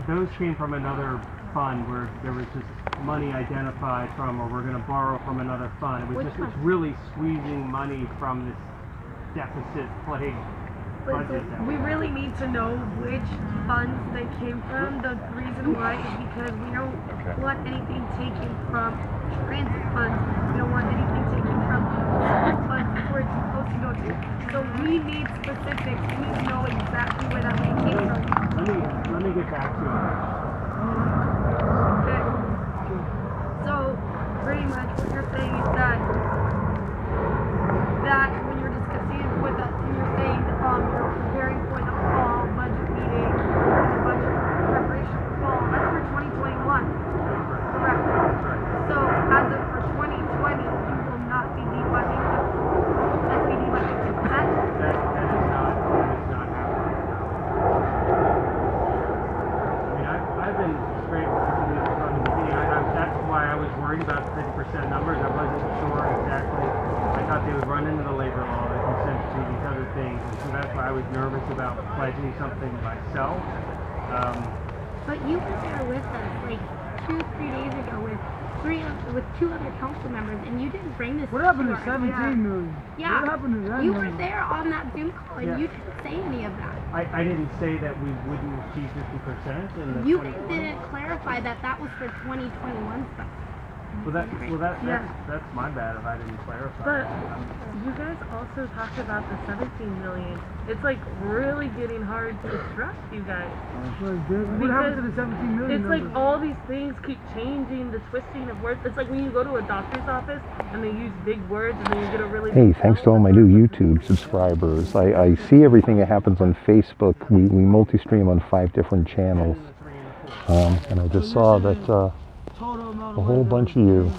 Those came from another fund where there was just money identified from, or we're going to borrow from another fund. It was it's really squeezing money from this deficit plague budget. We really need to know which funds they came from. The reason why is because we don't want anything taken from transit funds. We don't want anything taken from funds where it's supposed to go to. So we need specifics. We need to know exactly where that money came from. Let me get back to it. Okay. So pretty much what you're saying is that when you're discussing it with us, and you're saying you're preparing for the fall budget meeting, the budget preparation for fall. That's for 2021. Correct. So as of for 2020, you will not be defunding the SPD budget. That is not happening. I mean, I've been straight with the police from the beginning. That's why I was worried about the 50% numbers. I wasn't sure exactly. I thought they would run into the labor law, the consent to these other things, and so that's why I was nervous about pledging something myself. But you were there with us like 2-3 days ago with 2 other council members, and you didn't bring this. What happened to 17 million? Yeah. What happened to that? You were there on that Zoom call, and you didn't say any of that. I didn't say that we wouldn't achieve 50% in the You didn't clarify that was for 2021 stuff. That's my bad if I didn't clarify. But you guys also talked about the 17 million. It's like really getting hard to trust you guys. What happened to the 17 million? It's like all these things keep changing, the twisting of words. It's like when you go to a doctor's office and they use big words and then you get a really Hey, thanks to all my new YouTube subscribers. I see everything that happens on Facebook. We multi-stream on 5 different channels. And I just saw that a whole bunch of you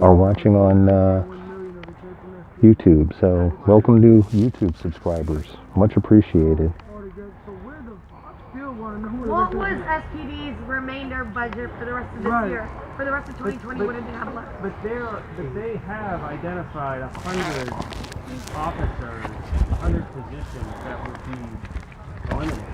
are watching on YouTube. So welcome to YouTube subscribers. Much appreciated. What was SPD's remainder budget for the rest of this year? For the rest of 2020, what did they have left? But they have identified 100 officers, 100 positions that would be eliminated.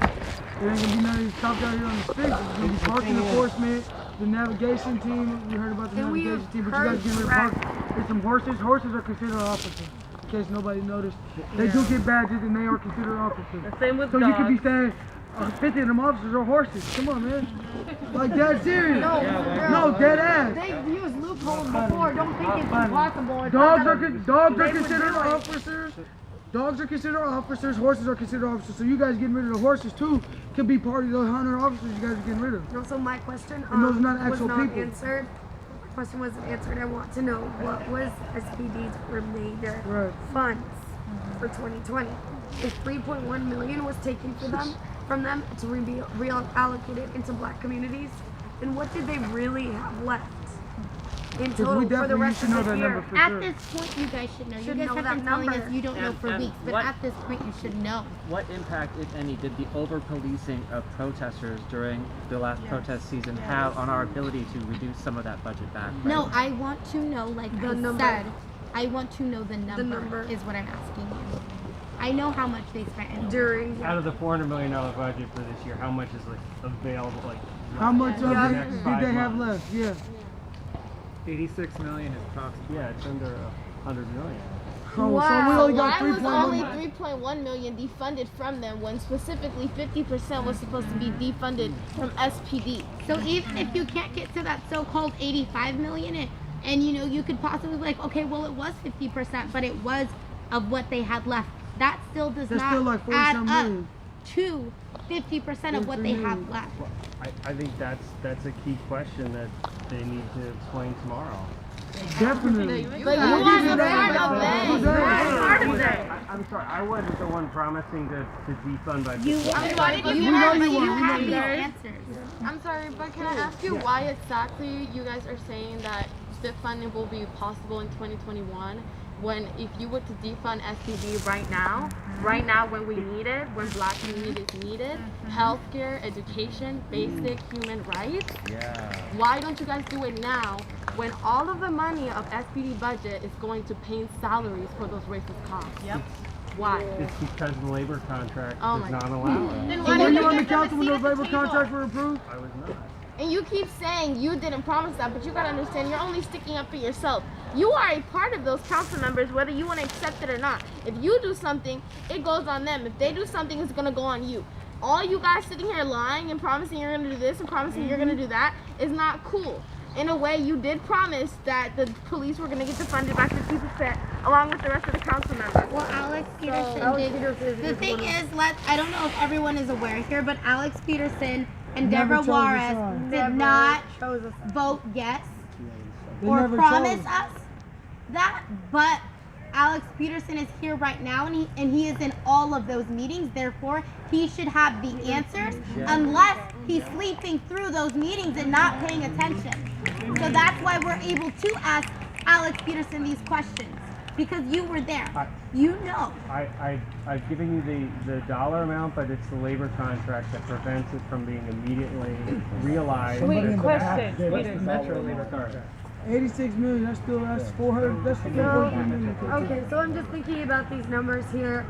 There ain't gonna be none of these cops out here on the streets. There's gonna be parking enforcement, the navigation team. We heard about the navigation team, but you guys get rid of parking. There's some horses. Horses are considered officers. In case nobody noticed, they do get badges and they are considered officers. The same with so dogs. You could be saying 50 of them officers are horses. Come on, man. Like dead serious. No, dead ass. They've used loopholes before. Don't think it's impossible. Dogs are considered officers. Dogs are considered officers, horses are considered officers. So you guys getting rid of the horses too could be part of the 100 officers you guys are getting rid of. Also, my question and those are not actual was not people. answered. question wasn't answered. I want to know what was SPD's remainder funds for 2020. If 3.1 million was taken from them to be reallocated into black communities, then what did they really have left in total for the rest of the year? At this point, you guys should know. You guys have been telling us you don't know for weeks, but at this point, you should know. What impact, if any, did the over-policing of protesters during the last protest season have on our ability to reduce some of that budget back? Right? No, I want to know, like I said, I want to know the number is what I'm asking you. I know how much they spent during. Out of the $400 million budget for this year, how much is like available? Like how much of it did they have left? Yeah. 86 million is approximately. Yeah, it's under 100 million. So we only got Why was only 3.1 million defunded from them when specifically 50% was supposed to be defunded from SPD? So even if you can't get to that so-called 85 million, and you know you could possibly be like, okay, well it was 50%, but it was of what they had left. That still does not still like add up million. to 50% of what they have left. I think that's a key question that they need to explain tomorrow. Definitely. But you are a part of them. I'm sorry, I wasn't the one promising to defund by 50%. I'm sorry, but can I ask you why exactly you guys are saying that the funding will be possible in 2021? When if you were to defund SPD right now when we need it, when black communities need it, healthcare, education, basic human rights, why don't you guys do it now when all of the money of SPD budget is going to pay salaries for those racist cops? Why? It's because the labor contract does not allow it. Then were you on the council when those labor contracts were approved? I was not. And you keep saying you didn't promise that, but you gotta understand you're only sticking up for yourself. You are a part of those council members, whether you want to accept it or not. If you do something, it goes on them. If they do something, it's gonna go on you. All you guys sitting here lying and promising you're gonna do this and promising you're gonna do that is not cool. In a way, you did promise that the police were gonna get defunded by 50% along with the rest of the council members. Well, Alex Peterson did. The thing is, I don't know if everyone is aware here, but Alex Peterson and Deborah Juarez did not vote yes or promise us that, but Alex Peterson is here right now and he is in all of those meetings, therefore he should have the answers unless he's sleeping through those meetings and not paying attention. So that's why we're able to ask Alex Peterson these questions, because you were there. You know. I've given you the dollar amount, but it's the labor contract that prevents it from being immediately realized. Wait, question. What's the Metro labor contract? 86 million, that's 400, that's 400 million. Okay, so I'm just thinking about these numbers here.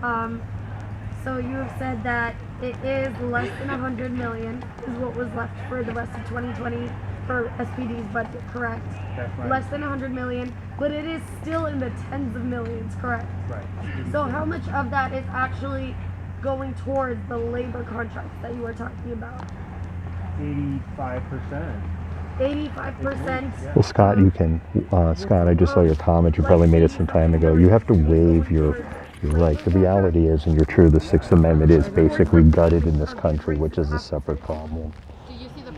So you have said that it is less than 100 million is what was left for the rest of 2020 for SPD's budget, correct? That's right. Less than 100 million, but it is still in the tens of millions, correct? Right. So how much of that is actually going towards the labor contracts that you were talking about? 85%. 85%. Well, Scott, you can, Scott, I just saw your comment. You probably made it some time ago. You have to waive your right. The reality is, and you're true, the Sixth Amendment is basically gutted in this country, which is a separate problem.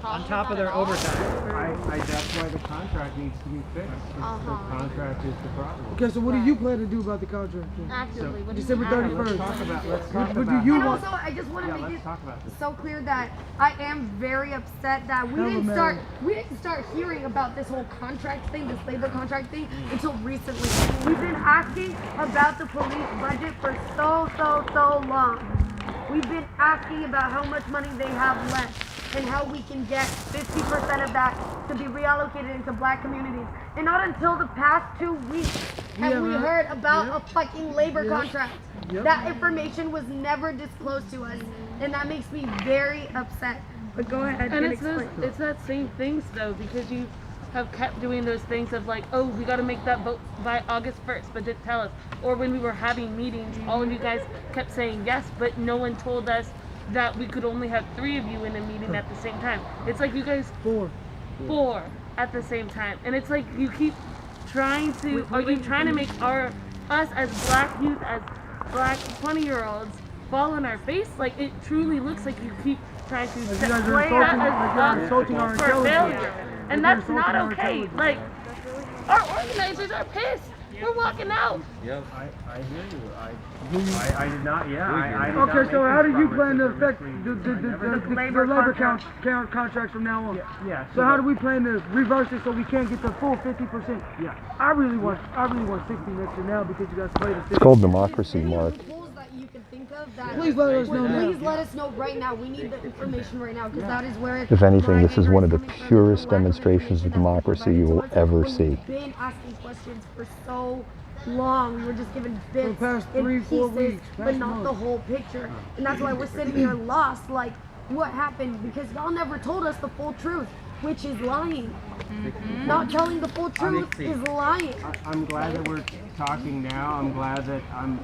On top of their overtime. That's why the contract needs to be fixed. The contract is the problem. Okay, so what do you plan to do about the contract? Actually, what December 31st. Let's talk about What do you And want? also, I just want to make it talk about this. so clear that I am very upset that we didn't start hearing about this whole contract thing, this labor contract thing, until recently. We've been asking about the police budget for so long. We've been asking about how much money they have left and how we can get 50% of that to be reallocated into black communities. And not until the past 2 weeks have we heard about a fucking labor contract. That information was never disclosed to us, and that makes me very upset. But go ahead and explain. It's that same things though, because you have kept doing those things of like, oh, we got to make that vote by August 1st, but didn't tell us. Or when we were having meetings, all of you guys kept saying yes, but no one told us that we could only have 3 of you in a meeting at the same time. It's like you guys 4 at the same time, and it's like you keep trying to. Are you trying to make us as black youth, as black 20-year-olds, fall on our face? Like it truly looks like you keep trying to play us up for failure, and that's not okay. Like Our organizers are pissed. We're walking out. Yep. I hear you. I did not. Yeah. I did Okay, not so make how any do you promises plan to or affect mislead the you. labor contracts from now on? Yeah. So how do we plan to reverse it so we can't get the full 50%? Yeah. I really want 60 next year now because you guys played It's called democracy, Mark. Please let us know now. Please let us know right now. We need the information right now because that is where If anything, this is my one of the anger is coming purest from, the lack of demonstrations of information that democracy you will provided ever to us. see. We've been asking questions for so long. We were just given bits the past and 3-4 pieces, weeks, but past not the month. whole picture. And that's why we're sitting here lost. Like, what happened? Because y'all never told us the full truth, which is lying. Not telling the full truth is lying. I'm glad that we're talking now. I'm glad that I'm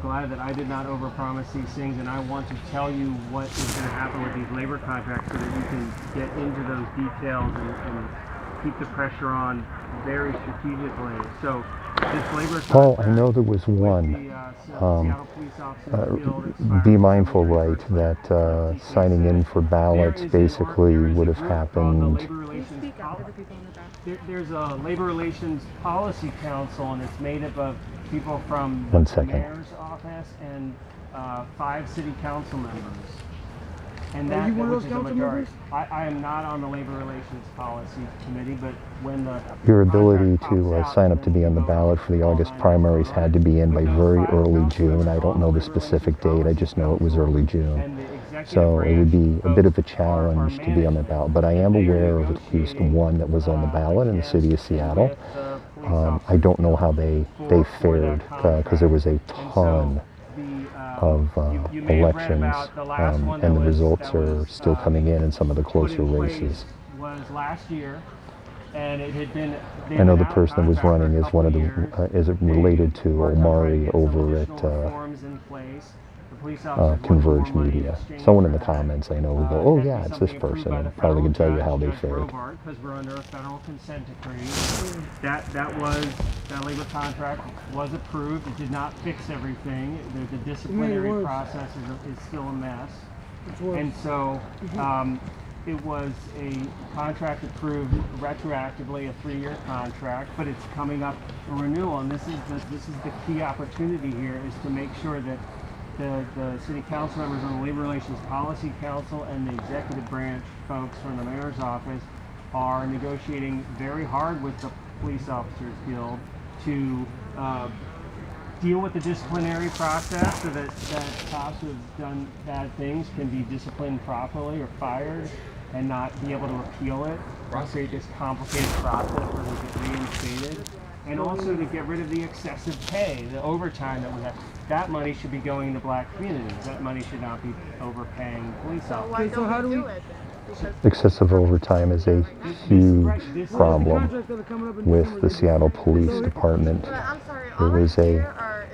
glad that I did not overpromise these things, and I want to tell you what is going to happen with these labor contracts so that you can get into those details and keep the pressure on very strategically. So this labor Paul, I know there was one. Be mindful, right, that signing in for ballots basically would have happened. There's a labor relations policy council, and it's made up of people from One the second. mayor's office and 5 city council members. And Are you one of which those is the council majority. members? I am not on the labor relations policy committee, but when the Your ability contract to pops out, sign up then to be on the you ballot for the August primaries had to be in by very early June. I don't know the specific date, I just know it was early June. So it would be a bit of a challenge to be on the ballot. But I am aware of at least one that was on the ballot in the city of Seattle. I don't know how they fared because there was a ton of elections, and the results are still coming in some of the closer races. Was last year, and it had been. I know the person that was running is one of the is related to Omari over at Converge Media. Someone in the comments I know will go, oh yeah, it's this person, and probably can tell you how they fared. Because we're under a federal consent decree. That labor contract was approved. It did not fix everything. The disciplinary process is still a mess. And so it was a contract approved retroactively, a 3-year contract, but it's coming up for renewal. And this is the key opportunity here, is to make sure that the city council members on the Labor Relations Policy Council and the executive branch folks from the mayor's office are negotiating very hard with the Police Officers Guild to deal with the disciplinary process so that cops who have done bad things can be disciplined properly or fired and not be able to appeal it, or create this complicated process where they get reinstated. And also to get rid of the excessive pay, the overtime that we have. That money should be going to black communities. That money should not be overpaying police officers. So how do we... Excessive overtime is a huge problem with the Seattle Police Department. There was a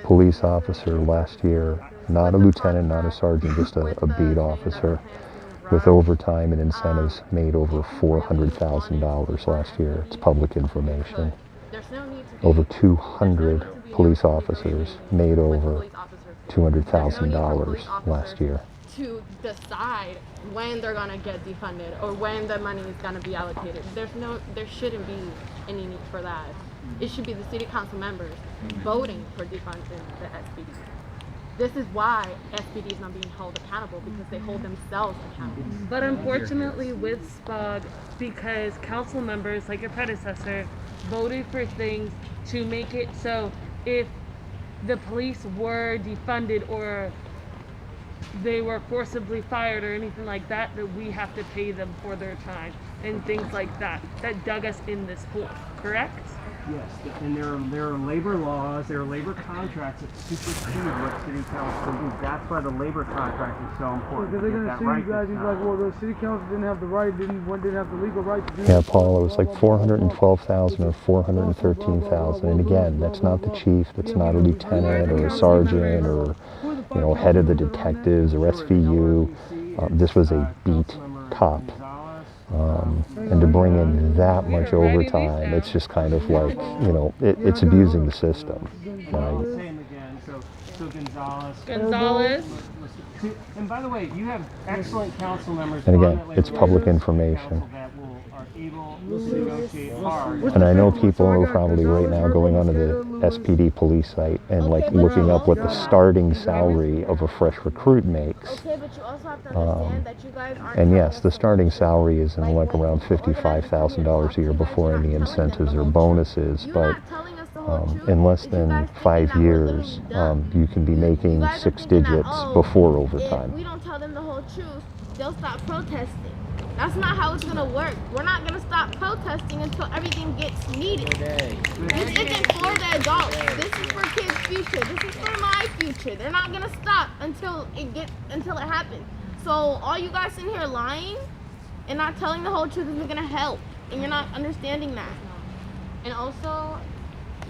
police officer last year, not a lieutenant, not a sergeant, just a beat officer, with overtime and incentives made over $400,000 last year. It's public information. Over 200 police officers made over $200,000 last year. To decide when they're gonna get defunded or when the money is gonna be allocated. There shouldn't be any need for that. It should be the city council members voting for defunding the SPD. This is why SPD is not being held accountable, because they hold themselves accountable. But unfortunately with SPOG, because council members, like your predecessor, voted for things to make it so if the police were defunded or they were forcibly fired or anything like that, that we have to pay them for their time and things like that. That dug us in this hole, correct? Yes, and there are labor laws, there are labor contracts that supersede what city council do. That's why the labor contract is so important. Because they're going to sue you guys, he's like, well, the city council didn't have the right, didn't have the legal right to do it. Yeah, Paul, it was like 412,000 or 413,000. And again, that's not the chief, that's not a lieutenant or a sergeant or, head of the detectives or SVU. This was a beat cop. And to bring in that much overtime, it's just kind of like, it's abusing the system. Right? So Gonzalez. And by the way, you have excellent council members. And again, it's public information. That are able to negotiate hard. And I know people are probably right now going onto the SPD police site and like looking up what the starting salary of a fresh recruit makes. Okay, but you also have to understand that you guys aren't. And yes, the starting salary is in like around $55,000 a year before any incentives or bonuses, but in less than 5 years, you can be making 6 digits before overtime. If we don't tell them the whole truth, they'll stop protesting. That's not how it's gonna work. We're not gonna stop protesting until everything gets needed. This isn't for the adults. This is for kids' future. This is for my future. They're not gonna stop until it happens. So all you guys sitting here lying and not telling the whole truth isn't gonna help, and you're not understanding that. And also,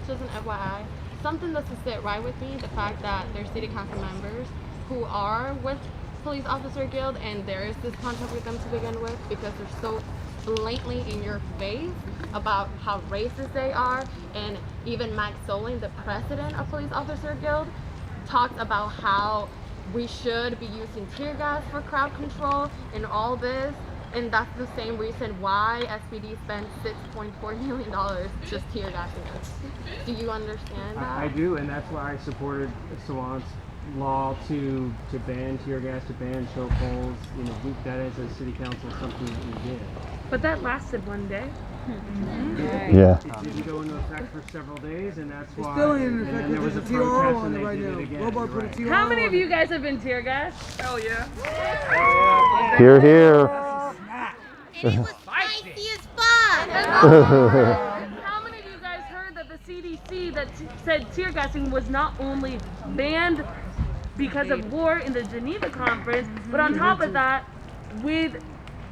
just an FYI, something doesn't sit right with me, the fact that there's city council members who are with Police Officer Guild and there is this contract with them to begin with, because they're so blatantly in your face about how racist they are. And even Mike Soling, the president of Police Officer Guild, talks about how we should be using tear gas for crowd control and all this. And that's the same reason why SPD spent $6.4 million just tear gassing us. Do you understand that? I do, and that's why I supported Sawant's law to ban tear gas, to ban chokeholds. You know, that is a city council something that we did. But that lasted one day. Yeah. It didn't go into effect for several days, and that's why. Still ain't in effect. And there was a There's a TRO protest, on and it they right did now. it again. Robot You're put a right. TRO How many on of it. you guys have been tear gassed? Hell yeah. Here, here. And it was spicy as fuck. How many of you guys heard that the CDC that said tear gassing was not only banned because of war in the Geneva conference, but on top of that, with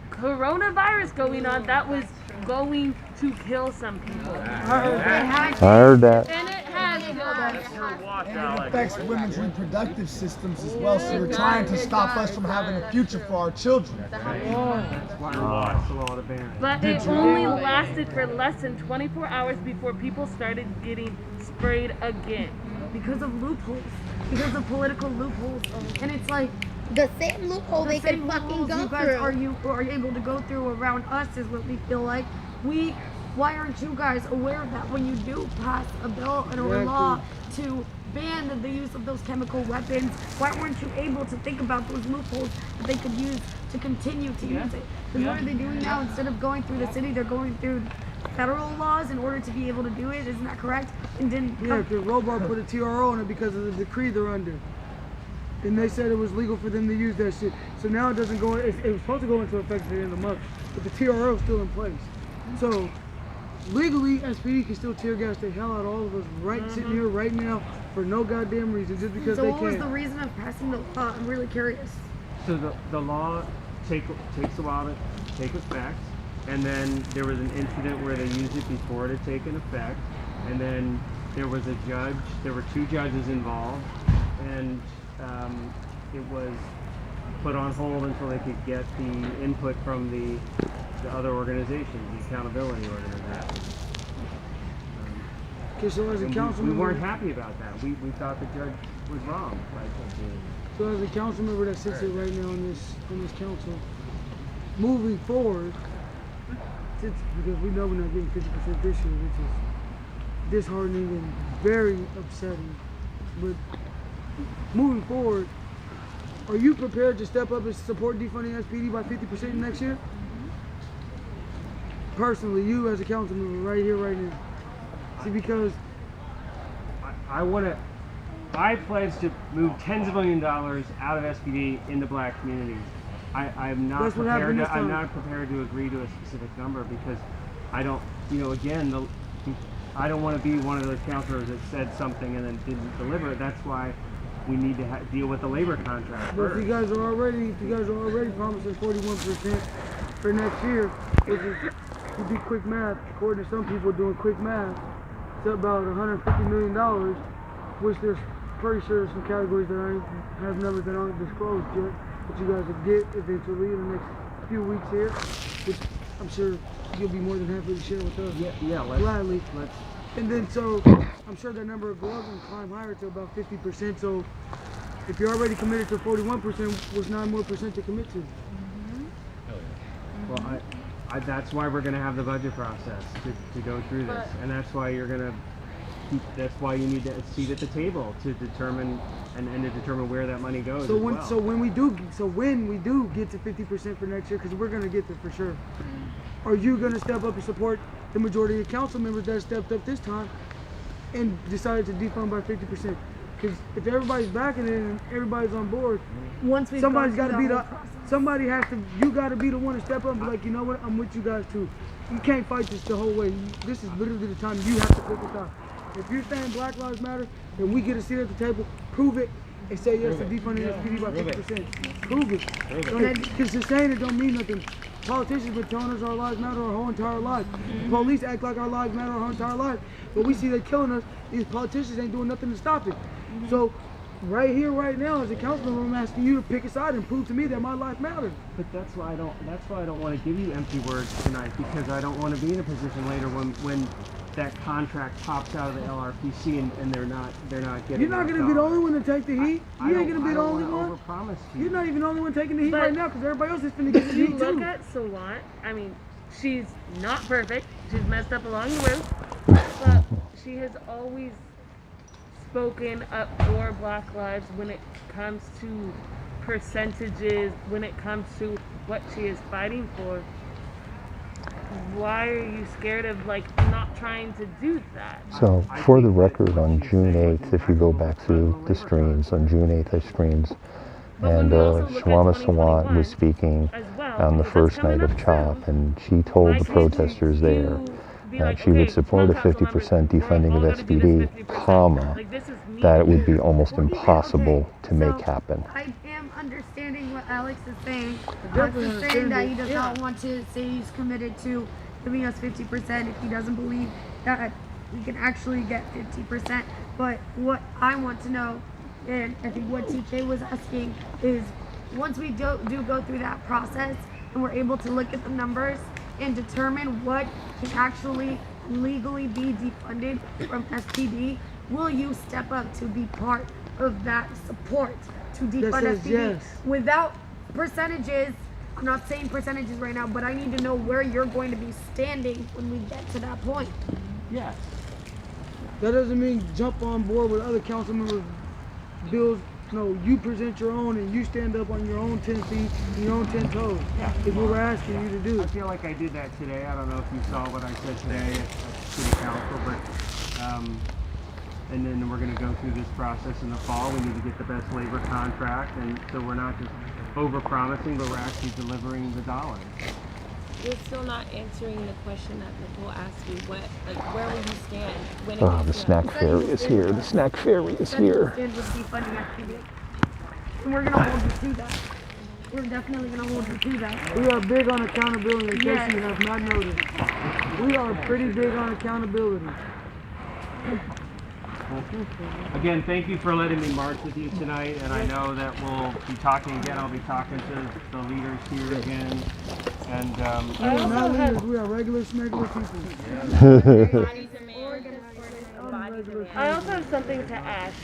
coronavirus going on, that was going to kill some people. I heard that. And it has It affects women's reproductive systems as well, so you're trying to stop us from having a future for our children. That's why we lost the law to ban it. But it only lasted for less than 24 hours before people started getting sprayed again. Because of loopholes. Because of political loopholes. And it's like the same loophole they could fucking go you guys through. are able to go through around us is what we feel like. Why aren't you guys aware of that when you do pass a bill and a law to ban the use of those chemical weapons? Why weren't you able to think about those loopholes that they could use to continue to use it? Because what are they doing now? Instead of going through the city, they're going through federal laws in order to be able to do it. Isn't that correct? And didn't Yeah, because Robart put a TRO on it because of the decree they're under. And they said it was legal for them to use that shit. So now it doesn't go, it was supposed to go into effect at the end of the month, but the TRO is still in place. So legally, SPD can still tear gas the hell out of all of us sitting here right now for no goddamn reason, just because so they what was can. the reason of passing the law? I'm really curious. So the law takes a while to take effect, and then there was an incident where they used it before it had taken effect, and then there was a judge, there were 2 judges involved, and it was put on hold until they could get the input from the other organizations, the accountability organizations. Okay, so as a council we member, weren't happy about that. We thought the judge was wrong. So as a council member that sits here right now in this council, moving forward, because we know we're not getting 50% this year, which is disheartening and very upsetting. But moving forward, are you prepared to step up and support defunding SPD by 50% next year? Personally, you as a council member right here, right now. See, because I pledge to move tens of millions of dollars out of SPD into black communities. I'm not prepared to agree to a specific number because I don't, again, I don't want to be one of those councilors that said something and then didn't deliver it. That's why we need to deal with the labor contract but first. if you guys are already promising 41% for next year, which is, to do quick math, according to some people doing quick math, it's about $150 million, which there's pretty sure some categories that I have numbers that aren't disclosed yet, but you guys will get eventually in the next few weeks here, which I'm sure you'll be more than happy to share with us. Gladly. And then so I'm sure that number will go up and climb higher to about 50%. So if you're already committed to 41%, what's 9 more % to commit to? Well, that's why we're gonna have the budget process to go through this, and that's why you're gonna. That's why you need a seat at the table to determine and to determine where that money goes. So when we do get to 50% for next year, because we're gonna get there for sure. Are you gonna step up and support the majority of council members that stepped up this time and decided to defund by 50%? Because if everybody's backing it and everybody's on board, once we somebody's got to be the somebody has to. You got to be the one to step up and be like, you know what? I'm with you guys too. You can't fight this the whole way. This is literally the time you have to pick it up. If you're saying Black Lives Matter and we get a seat at the table, prove it and say yes to defunding SPD by 50%. Prove it. Because just saying it don't mean nothing. Politicians been telling us our lives matter our whole entire lives. Police act like our lives matter our whole entire lives. But we see they killing us. These politicians ain't doing nothing to stop it. So right here, right now, as a council member, I'm asking you to pick a side and prove to me that my life matters. But that's why I don't want to give you empty words tonight, because I don't want to be in a position later when that contract pops out of the LRPC and they're not getting. You're not going to be the only one to take the heat. You ain't going to be the only one. You're not even the only one taking the heat right now, because everybody else is going to get the heat too. If you look at Sawant, I mean, she's not perfect. She's messed up along the way, but she has always spoken up for Black lives when it comes to percentages, when it comes to what she is fighting for. Why are you scared of not trying to do that? So for the record, on June 8th, if you go back through the streams, on June 8th I streamed, and Shawama Sawant was speaking on the first night of CHOP, and she told the protesters there that she would support a 50% defunding of SPD, comma, that it would be almost impossible to make happen. I am understanding what Alex is saying. Alex is saying that he does not want to say he's committed to giving us 50% if he doesn't believe that we can actually get 50%. But what I want to know, and I think what TK was asking, is once we do go through that process and we're able to look at the numbers and determine what can actually legally be defunded from SPD, will you step up to be part of that support to defund SPD? Yes. Without percentages, I'm not saying percentages right now, but I need to know where you're going to be standing when we get to that point. Yes. That doesn't mean jump on board with other council members' bills. No, you present your own and you stand up on your own 10 feet and your own 10 toes. Yeah. If we were asking you to do. I feel like I did that today. I don't know if you saw what I said today at City Council, but and then we're going to go through this process in the fall. We need to get the best labor contract, and so we're not just over-promising, but we're actually delivering the dollars. You're still not answering the question that Nicole asked you. Where will you stand when it Oh, the snack fairy is here. The snack fairy is here. And we're going to hold you to that. We're definitely going to hold you to that. We are big on accountability, in case you have not noticed. We are pretty big on accountability. Again, thank you for letting me march with you tonight, and I know that we'll be talking again. I'll be talking to the leaders here again, and we are not leaders, we are regular, smuggler people. I also have something to ask,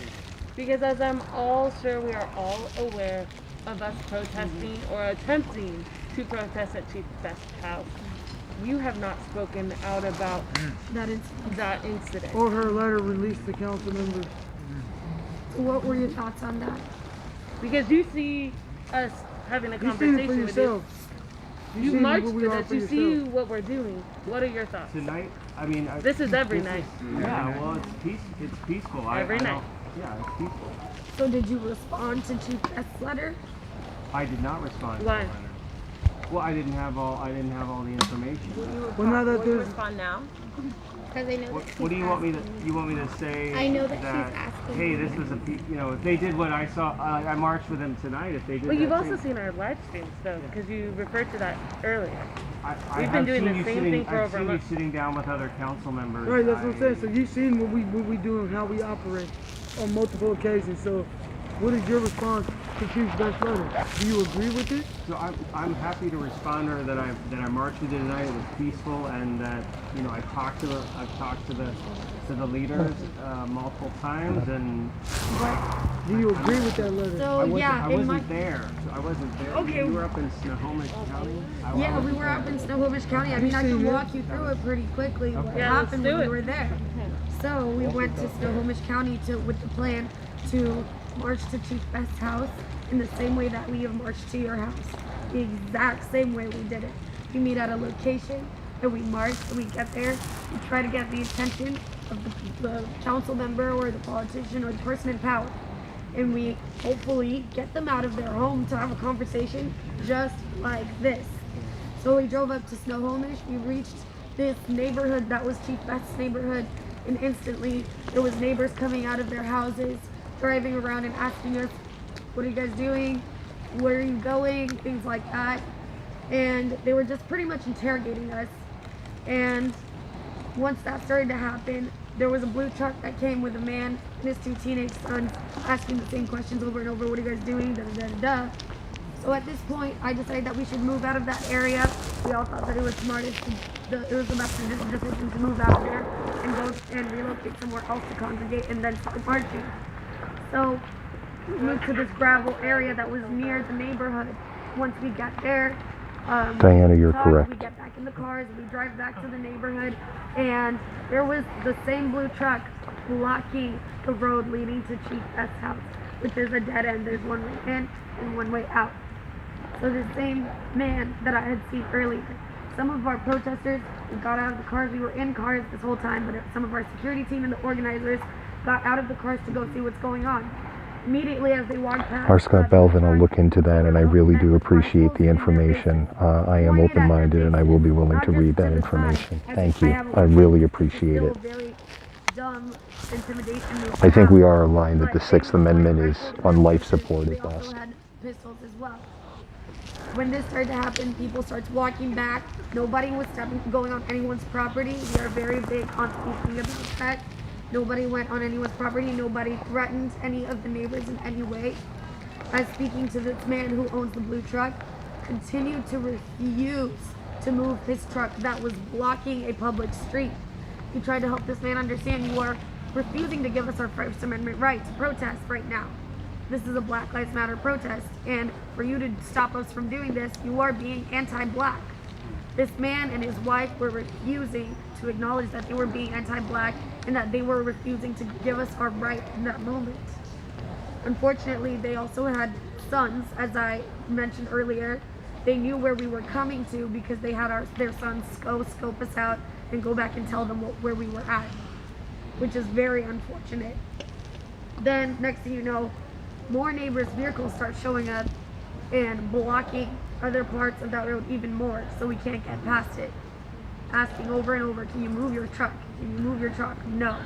because as I'm all sure we are all aware of us protesting or attempting to protest at Chief Best's house, you have not spoken out about that incident. Or her letter released to council members. What were your thoughts on that? Because you see us having a conversation with you. You marched with us. You see what we're doing. What are your thoughts? Tonight, I mean, this is every night. Yeah, well, it's peaceful. Every night. Yeah, it's peaceful. So did you respond to Chief Best's letter? I did not respond to the letter. Well, I didn't have all the information. Will you respond now? Because I know what do you want me to say? I know that she's asking. Hey, this was if they did what I saw, I marched with them tonight. If they did. Well, you've also seen our live streams though, because you referred to that earlier. We've been doing the same thing for over a month. I've seen you sitting down with other council members. Right, that's what I'm saying. So you've seen what we do and how we operate on multiple occasions. So What is your response to Chief's best letter? Do you agree with it? So I'm happy to respond to her that I marched with you tonight. It was peaceful, and that I've talked to the leaders multiple times, and. Do you agree with that letter? So I yeah, wasn't there. So I wasn't there. Okay. You were up in Snohomish County. Yeah, we were up in Snohomish County. I mean, I can walk you through it pretty quickly. What happened when we were there? So we went to Snohomish County with the plan to march to Chief Best's house in the same way that we have marched to your house. The exact same way we did it. We meet at a location and we march. And we get there. We try to get the attention of the council member or the politician or the person in power. And we hopefully get them out of their home to have a conversation just like this. So we drove up to Snohomish. We reached this neighborhood that was Chief Best's neighborhood, and instantly there was neighbors coming out of their houses, driving around and asking us, what are you guys doing? Where are you going? Things like that. And they were just pretty much interrogating us. And once that started to happen, there was a blue truck that came with a man and his 2 teenage sons asking the same questions over and over. What are you guys doing? Da, da, da, da. So at this point, I decided that we should move out of that area. We all thought that it was smartest, it was the best decision to move out of there and go and relocate somewhere else to congregate and then start marching. So we moved to this gravel area that was near the neighborhood. Once we got there, Diana, you're correct. We get back in the cars, we drive back to the neighborhood, and there was the same blue truck blocking the road leading to Chief Best's house, which is a dead end. There's one way in and one way out. So the same man that I had seen earlier. Some of our protesters, we got out of the cars. We were in cars this whole time, but some of our security team and the organizers got out of the cars to go see what's going on. Immediately as they walked past, Our Scott Belvin, I'll look into that, and I really do appreciate the information. I am open-minded, and I will be willing to read that information. Thank you. I really appreciate it. I think we are aligned that the Sixth Amendment is on life support at best. They also had pistols as well. When this started to happen, people started walking back. Nobody was going on anyone's property. We are very big on speaking about that. Nobody went on anyone's property. Nobody threatened any of the neighbors in any way. As speaking to this man who owns the blue truck, continued to refuse to move his truck that was blocking a public street. He tried to help this man understand, you are refusing to give us our First Amendment right to protest right now. This is a Black Lives Matter protest, and for you to stop us from doing this, you are being anti-black. This man and his wife were refusing to acknowledge that they were being anti-black and that they were refusing to give us our right in that moment. Unfortunately, they also had sons, as I mentioned earlier. They knew where we were coming to because they had their sons scope us out and go back and tell them where we were at, which is very unfortunate. Then, next thing you know, more neighbors' vehicles start showing up and blocking other parts of that road even more, so we can't get past it. Asking over and over, can you move your truck? Can you move your truck? No.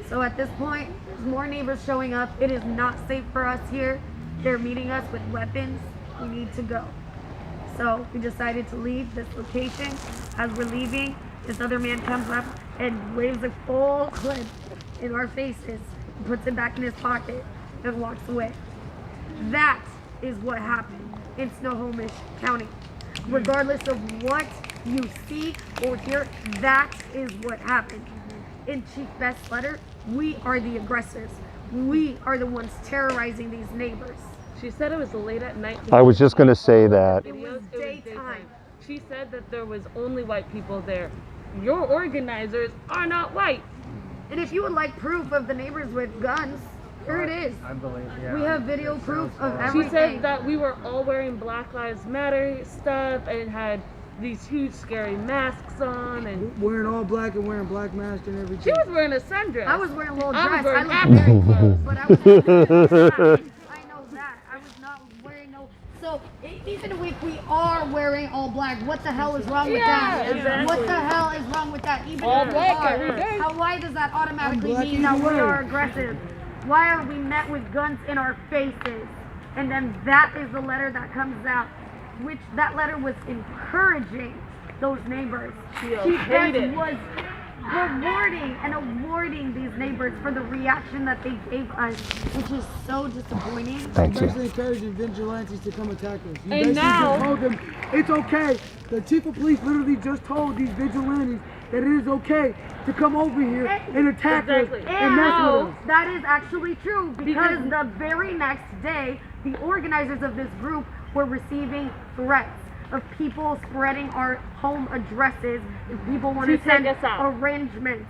So at this point, there's more neighbors showing up. It is not safe for us here. They're meeting us with weapons. We need to go. So we decided to leave this location. As we're leaving, this other man comes up and waves a full clip in our faces, puts it back in his pocket, and walks away. That is what happened in Snohomish County. Regardless of what you see or hear, that is what happened. In Chief Best's letter, we are the aggressors. We are the ones terrorizing these neighbors. She said it was late at night. I was just going to say that. It was daytime. She said that there was only white people there. Your organizers are not white. And if you would like proof of the neighbors with guns, here it is. I believe, yeah. We have video proof of everything. She said that we were all wearing Black Lives Matter stuff and had these huge scary masks on and wearing all black and wearing black masks and everything. She was wearing a sundress. I was wearing a little dress. I was wearing I looked very close, but I was I know that. I was not wearing no. So even if we are wearing all black, what the hell is wrong with that? Exactly. What the hell is wrong with that? Even all if black we are, why does that automatically black mean that we either way. are aggressive? Why are we met with guns in our faces? And then that is the letter that comes out, which that letter was encouraging those neighbors. Chief Best was rewarding and awarding these neighbors for the reaction that they gave us, which is so disappointing. Thank you. Basically encouraging vigilantes to come attack us. You And basically now- just told them it's okay. The chief of police literally just told these vigilantes that it is okay to come over here and attack Exactly. us and mess with us. That is actually true because the very next day, the organizers of this group were receiving threats of people spreading our home addresses if people want to To take send us out. arrangements.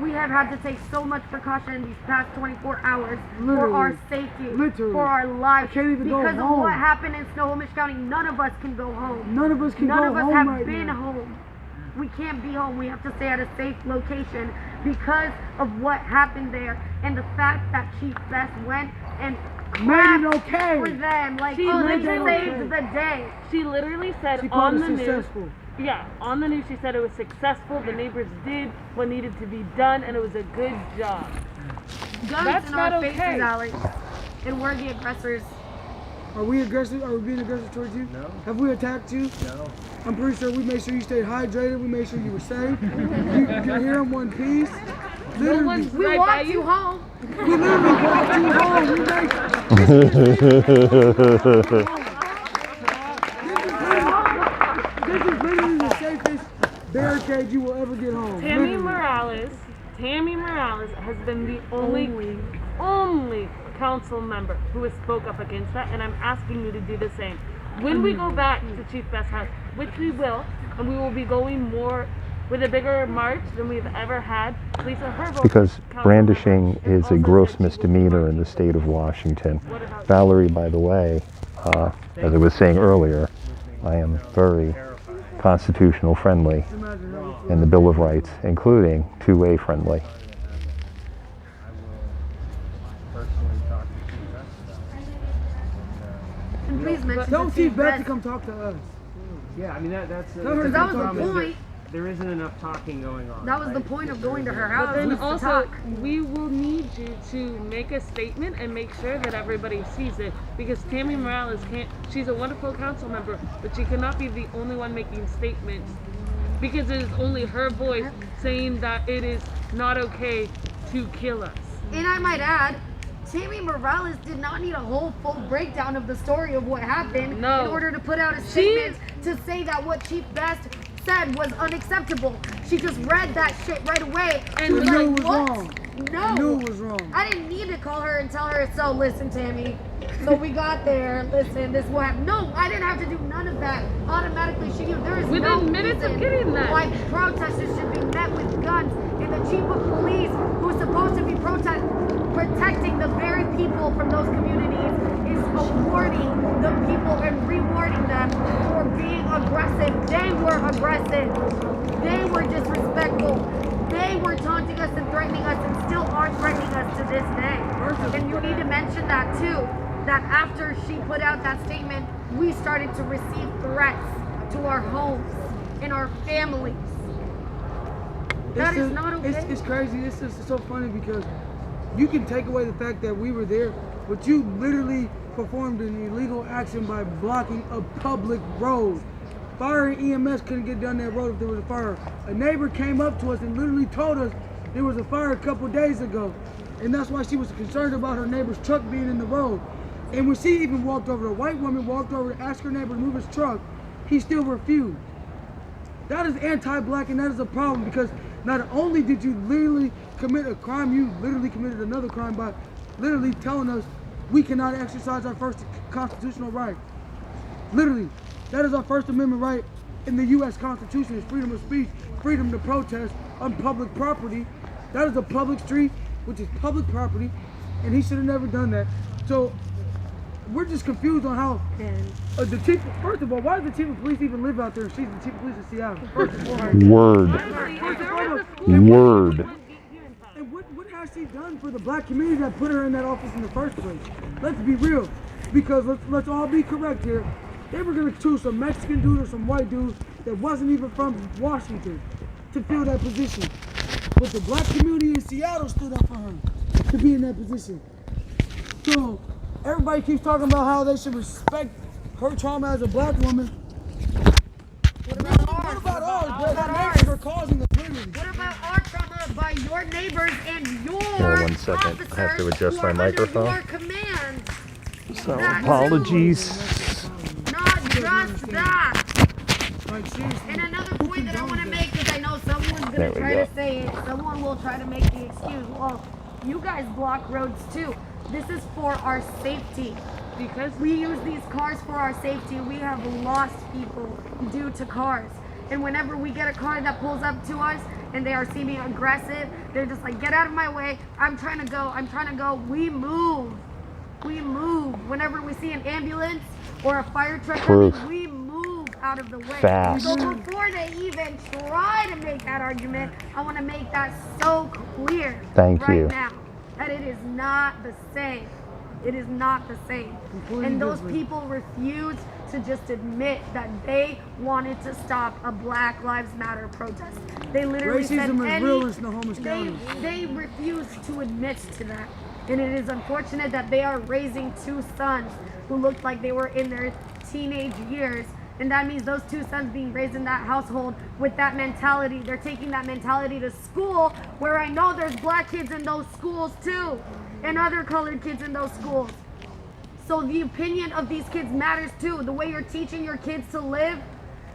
We have had to take so much precaution these past 24 hours for Literally. our safety, Literally. for our lives. I can't even go because of home. what happened in Snohomish County, none of us can go home. None of us can None go of us home have right been now. home. We can't be home. We have to stay at a safe location because of what happened there and the fact that Chief Best went and Made it clapped okay. for them. Like, She oh, they literally- saved the day. She literally said She called on it the news. successful. Yeah, on the news she said it was successful. The neighbors did what needed to be done, and it was a good job. Guns That's in not our faces, okay. Alex. And we're the aggressors. Are we aggressive? Are we being aggressive towards you? No. Have we attacked you? No. I'm pretty sure we made sure you stayed hydrated. We made sure you were safe. You're here in one piece. Literally. one's We right by walked you. you home. We literally walked you home. We made This is literally the safest barricade you will ever get home. Tammy Literally. Morales has been the only council member who has spoke up against that, and I'm asking you to do the same. When we go back to Chief Best's house, which we will, and we will be going more with a bigger march than we've ever had, Lisa Herbold, Because council brandishing member, is a also gross said she will misdemeanor in the state of Washington. Valerie, by the way, as I was saying earlier, I am very constitutional friendly in the Bill of Rights, including two-way friendly. And please mention Tell the Chief Chief Best to Best. come talk to us. Yeah, I mean that's Tell her That to was talk the to us. point. there isn't enough talking going on. That was the right? point of going to her house. But then was to also, talk. we will need you to make a statement and make sure that everybody sees it. Because Tammy Morales can't, she's a wonderful council member, but she cannot be the only one making statements. Because it is only her voice saying that it is not okay to kill us. And I might add, Tammy Morales did not need a whole full breakdown of the story of what happened No. in order to put out a statement to say that what Chief Best said was unacceptable. She just read that shit right away and was knew like, it was what? wrong. No. Knew it was wrong. I didn't need to call her and tell her, so listen, Tammy. So we got there, listen, this is what happened. No, I didn't have to do none of that. Automatically, she knew there is Within no minutes of reason getting that. why protesters should be met with guns. And the chief of police, who's supposed to be protecting the very people from those communities, is awarding the people and rewarding them for being aggressive. They were aggressive. They were disrespectful. They were taunting us and threatening us and still are threatening us to this day. And you need to mention that too, that after she put out that statement, we started to receive threats to our homes and our families. That is not okay. It's crazy. It's just so funny because you can take away the fact that we were there, but you literally performed an illegal action by blocking a public road. Fire and EMS couldn't get down that road if there was a fire. A neighbor came up to us and literally told us there was a fire a couple days ago. And that's why she was concerned about her neighbor's truck being in the road. And when she even walked over, the white woman walked over to ask her neighbor to move his truck, he still refused. That is anti-black, and that is a problem because not only did you literally commit a crime, you literally committed another crime by literally telling us we cannot exercise our first constitutional right. Literally, that is our First Amendment right in the U.S. Constitution, is freedom of speech, freedom to protest on public property. That is a public street, which is public property, and he should have never done that. So we're just confused on how the chief, first of all, why does the chief of police even live out there if she's the chief of police of Seattle? First and foremost. Word. Word. And what has she done for the black community that put her in that office in the first place? Let's be real, because let's all be correct here. They were gonna choose some Mexican dude or some white dude that wasn't even from Washington to fill that position. But the black community in Seattle stood up for her to be in that position. So everybody keeps talking about how they should respect her trauma as a black woman. What about ours? What about ours? Our neighbors are causing us literally. What about our trauma by your neighbors and your Here, 1 second. I have to adjust my microphone. Your command. So, apologies. Not just that. And another point that I want to make is I know someone's going to try to say it. Someone will try to make the excuse. Well, you guys block roads too. This is for our safety. Because we use these cars for our safety. We have lost people due to cars. And whenever we get a car that pulls up to us and they are seeming aggressive, they're just like, get out of my way. I'm trying to go. I'm trying to go. We move. We move. Whenever we see an ambulance or a fire truck coming, we move out of the way. Fast. So before they even try to make that argument, I want to make that so clear right now that it is not the same. It is not the same. And those people refuse to just admit that they wanted to stop a Black Lives Matter protest. They literally said they refuse to admit to that. And it is unfortunate that they are raising two sons who looked like they were in their teenage years. And that means those two sons being raised in that household with that mentality. They're taking that mentality to school, where I know there's black kids in those schools too, and other colored kids in those schools. So the opinion of these kids matters too. The way you're teaching your kids to live,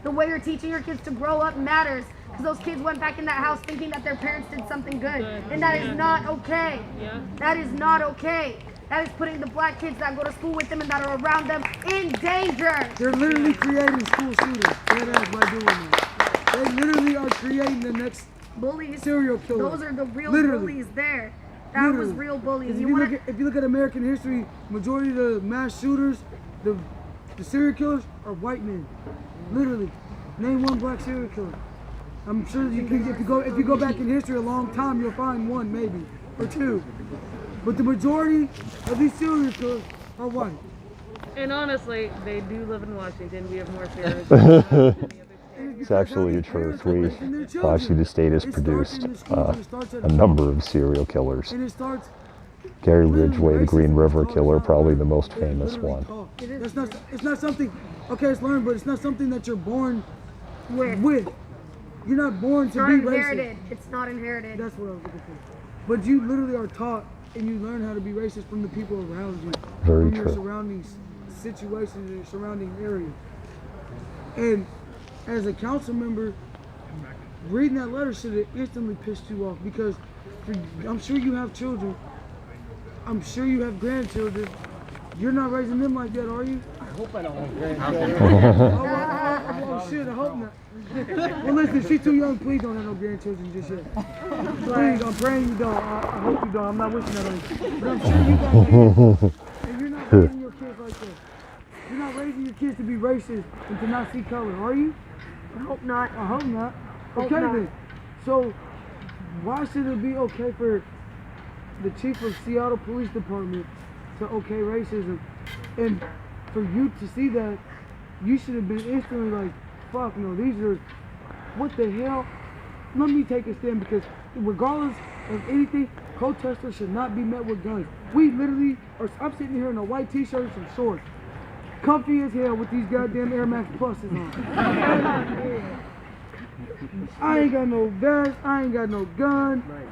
the way you're teaching your kids to grow up matters. Because those kids went back in that house thinking that their parents did something good. And that is not okay. That is not okay. That is putting the black kids that go to school with them and that are around them in danger. They're literally creating school shooters. By doing that. They literally are creating the next bullies, serial killer. Those are the real bullies there. That was real bullies. If you look at American history, majority of the mass shooters, the serial killers are white men. Literally, name one black serial killer. I'm sure you can. If you go back in history a long time, you'll find one maybe or two. But the majority of these serial killers are white. And honestly, they do live in Washington. We have more serial killers. It's actually the truth. Washington State has produced a number of serial killers. Gary Ridgway, the Green River Killer, probably the most famous one. It's not something. Okay, it's learned, but it's not something that you're born with. You're not born to be racist. It's not inherited. That's what I was looking for. But you literally are taught, and you learn how to be racist from the people around you. Very from true. Your surrounding situations, your surrounding area. And as a council member, reading that letter should have instantly pissed you off, because I'm sure you have children. I'm sure you have grandchildren. You're not raising them like that, are you? I hope I don't have grandchildren. Oh shit, I hope not. Well, listen, she's too young. Please don't have no grandchildren just yet. Please, I'm praying you don't. I hope you don't. I'm not wishing that on you. But I'm sure you got kids. And you're not raising your kids like that. You're not raising your kids to be racist and to not see color, are you? I hope not. I hope not. Okay then. So, why should it be okay for the chief of Seattle Police Department to okay racism? And for you to see that, you should have been instantly like, fuck no, these are, what the hell? Let me take a stand, because regardless of anything, protesters should not be met with guns. We literally I'm sitting here in a white t-shirt and some shorts. Comfy as hell with these goddamn Air Max Pluses on. I ain't got no vest, I ain't got no gun. Right,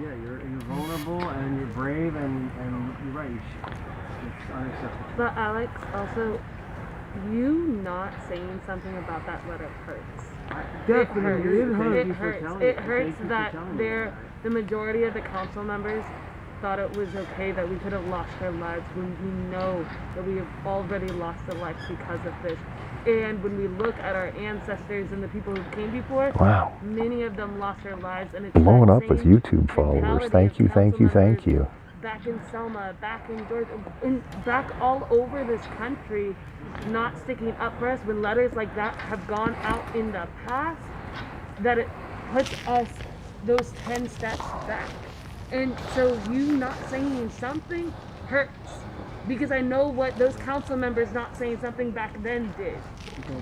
you're vulnerable and you're brave and you're right. It's unacceptable. But Alex, also, you not saying something about that letter hurts. Definitely, it hurts. It hurts that the majority of the council members thought it was okay that we could have lost our lives when we know that we have already lost a life because of this. And when we look at our ancestors and the people who came before, many of them lost their lives. And it's blowing up with YouTube followers. Thank you, thank you, thank you. Back in Selma, back in Georgia, back all over this country, not sticking up for us when letters like that have gone out in the past, that it puts us those 10 steps back. And so you not saying something hurts, because I know what those council members not saying something back then did.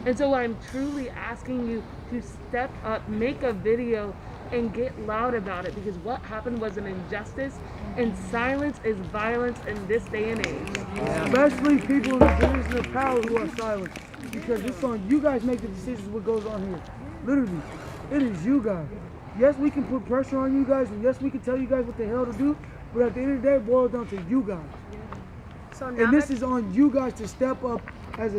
And so I'm truly asking you to step up, make a video, and get loud about it, because what happened was an injustice, and silence is violence in this day and age. Especially people in the position of power who are silent, because it's on you guys make the decisions what goes on here. Literally, it is you guys. yes, we can put pressure on you guys, and yes, we can tell you guys what the hell to do, but at the end of the day, it boils down to you guys. So now And this is on you guys to step up as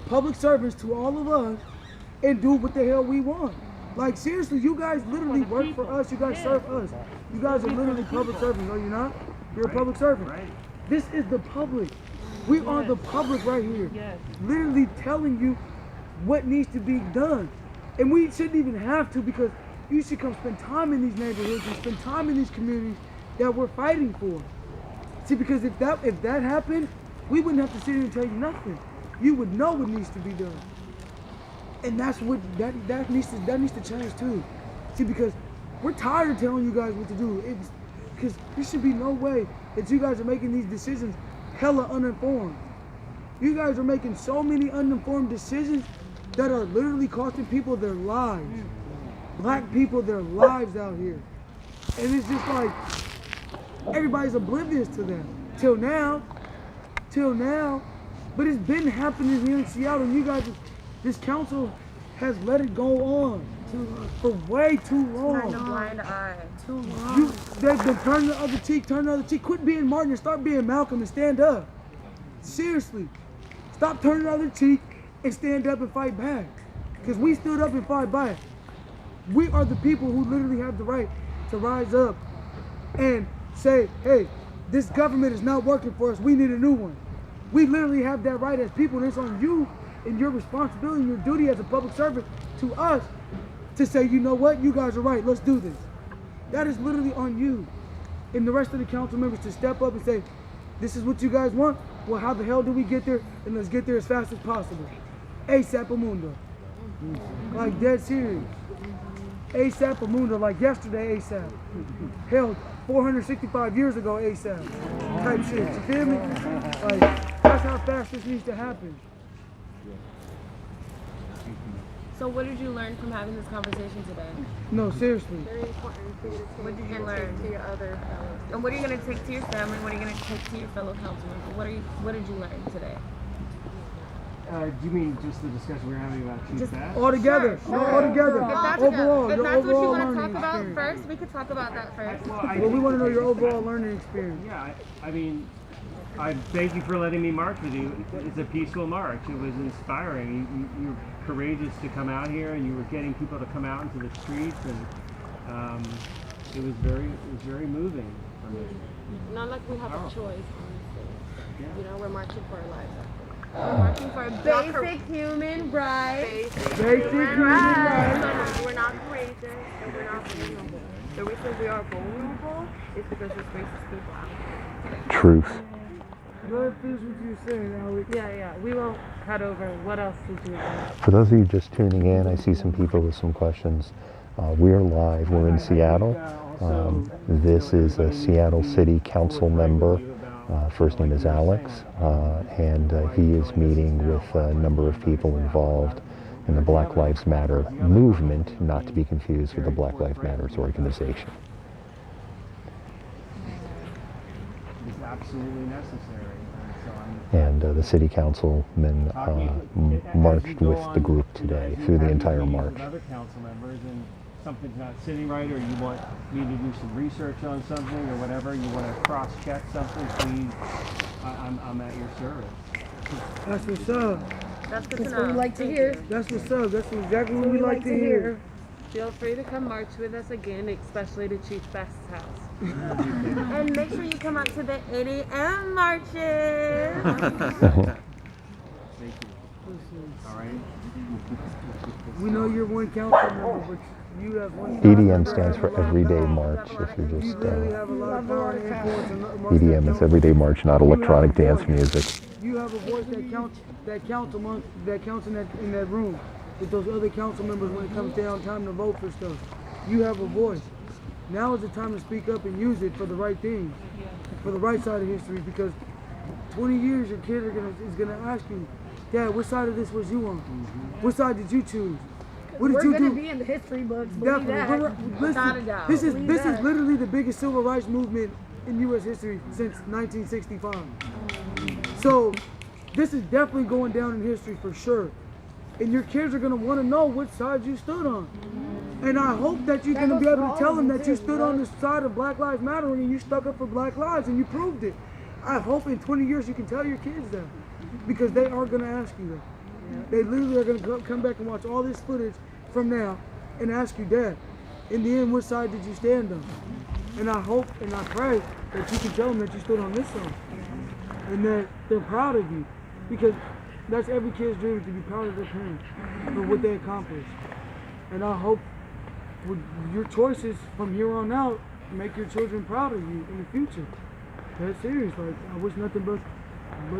public servants to all of us and do what the hell we want. Like, seriously, you guys literally work for us. You guys serve us. You guys are literally public servants. No, you're not. You're a public servant. This is the public. We are the public right here. Literally telling you what needs to be done. And we shouldn't even have to, because you should come spend time in these neighborhoods and spend time in these communities that we're fighting for. See, because if that happened, we wouldn't have to sit here and tell you nothing. You would know what needs to be done. And that's what that needs to change too. See, because we're tired of telling you guys what to do. Because there should be no way that you guys are making these decisions hella uninformed. You guys are making so many uninformed decisions that are literally costing people their lives. Black people their lives out here. And it's just like, everybody's oblivious to that. Till now. But it's been happening here in Seattle, and you guys, this council has let it go on for way too long. Turn a blind eye. Too long. They've been turning the other cheek, Quit being Martin and start being Malcolm and stand up. Seriously. Stop turning the other cheek and stand up and fight back. Because we stood up and fight back. We are the people who literally have the right to rise up and say, hey, this government is not working for us. We need a new one. We literally have that right as people, and it's on you and your responsibility and your duty as a public servant to us to say, you know what, you guys are right, let's do this. That is literally on you and the rest of the council members to step up and say, this is what you guys want. Well, how the hell do we get there? And let's get there as fast as possible. ASAP Amundo. Like, dead serious. ASAP Amundo, like yesterday ASAP. Hell, 465 years ago ASAP. Type shit, you feel me? Like, that's how fast this needs to happen. So what did you learn from having this conversation today? No, seriously. Very important for you to take. What did you learn to your other fellows? And what are you going to take to your family? What are you going to take to your fellow council members? What did you learn today? Do you mean just the discussion we were having about Chief Bass? All together. Sure. All together. If that's, Overall, if your that's what you overall want to learning talk about experience. first, we could talk about that first. Well, we want to know your overall learning experience. Yeah, I mean, I thank you for letting me march with you. It's a peaceful march. It was inspiring. You were courageous to come out here, and you were getting people to come out into the streets, and it was very moving for me. Not like we have a choice, honestly. Yeah. You know, we're marching for our lives. We're marching for basic human rights. Basic human rights. We're not courageous, and we're not vulnerable. The reason we are vulnerable is because there's racist people out there. Truth. Go ahead, finish what you were saying, Alex. Yeah. We won't cut over. What else did you learn? For those of you just tuning in, I see some people with some questions. We're live. We're in Seattle. This is a Seattle City Council member. First name is Alex, and he is meeting with a number of people involved in the Black Lives Matter movement, not to be confused with the Black Lives Matter organization. It's absolutely necessary. And the city councilmen marched with the group today through the entire march. Other council members, and something's not sitting right, or you want me to do some research on something, or whatever, you want to cross-check something, please, I'm at your service. That's what's up. That's good to know. what we like to hear. That's what's up. That's exactly what we like to hear. Feel free to come march with us again, especially to Chief Best's house. And make sure you come out to the 8 a.m. marches. Thank you. All right. We know you're one council member, but you have one. EDM stands for Everyday March. If you're just You really have a lot of power and influence amongst that EDM is Everyday March, not electronic dance music. You have a voice that counts in that room with those other council members when it comes down time to vote for stuff. You have a voice. Now is the time to speak up and use it for the right thing, for the right side of history, because 20 years your kid is gonna ask you, Dad, what side of this was you on? What side did you choose? What did you do? We're gonna be in the history books. Believe that. Listen, this is literally the biggest civil rights movement in U.S. history since 1965. So this is definitely going down in history for sure. And your kids are gonna want to know which side you stood on. And I hope that you're going to be able to tell them that you stood on the side of Black Lives Matter and you stuck up for Black lives and you proved it. I hope in 20 years you can tell your kids that, because they are going to ask you that. They literally are going to come back and watch all this footage from now and ask you, Dad, in the end, which side did you stand on? And I hope and I pray that you can tell them that you stood on this side and that they're proud of you, because that's every kid's dream, to be proud of their parents for what they accomplished. And I hope with your choices from here on out make your children proud of you in the future. That's serious. Like, I wish nothing but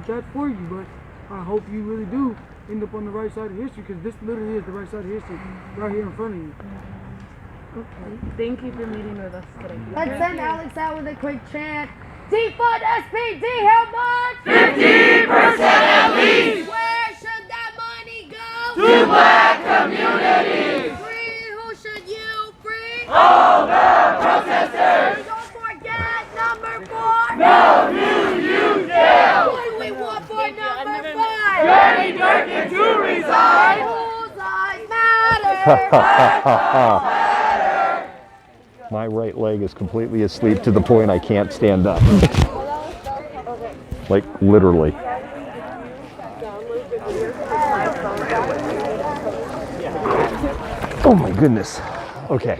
that for you, but I hope you really do end up on the right side of history, because this literally is the right side of history right here in front of you. Okay. Thank you for meeting with us today. Let's send Alex out with a quick chant. Defund SPD, how much? 50% at least. Where should that money go? To Black communities. Free, who should you free? All the protesters. Don't forget number 4. No new youth jail. What do we want for number 5? Jenny Durkin to resign. Whose lives matter? My right leg is completely asleep to the point I can't stand up. Like, literally. Oh my goodness. Okay.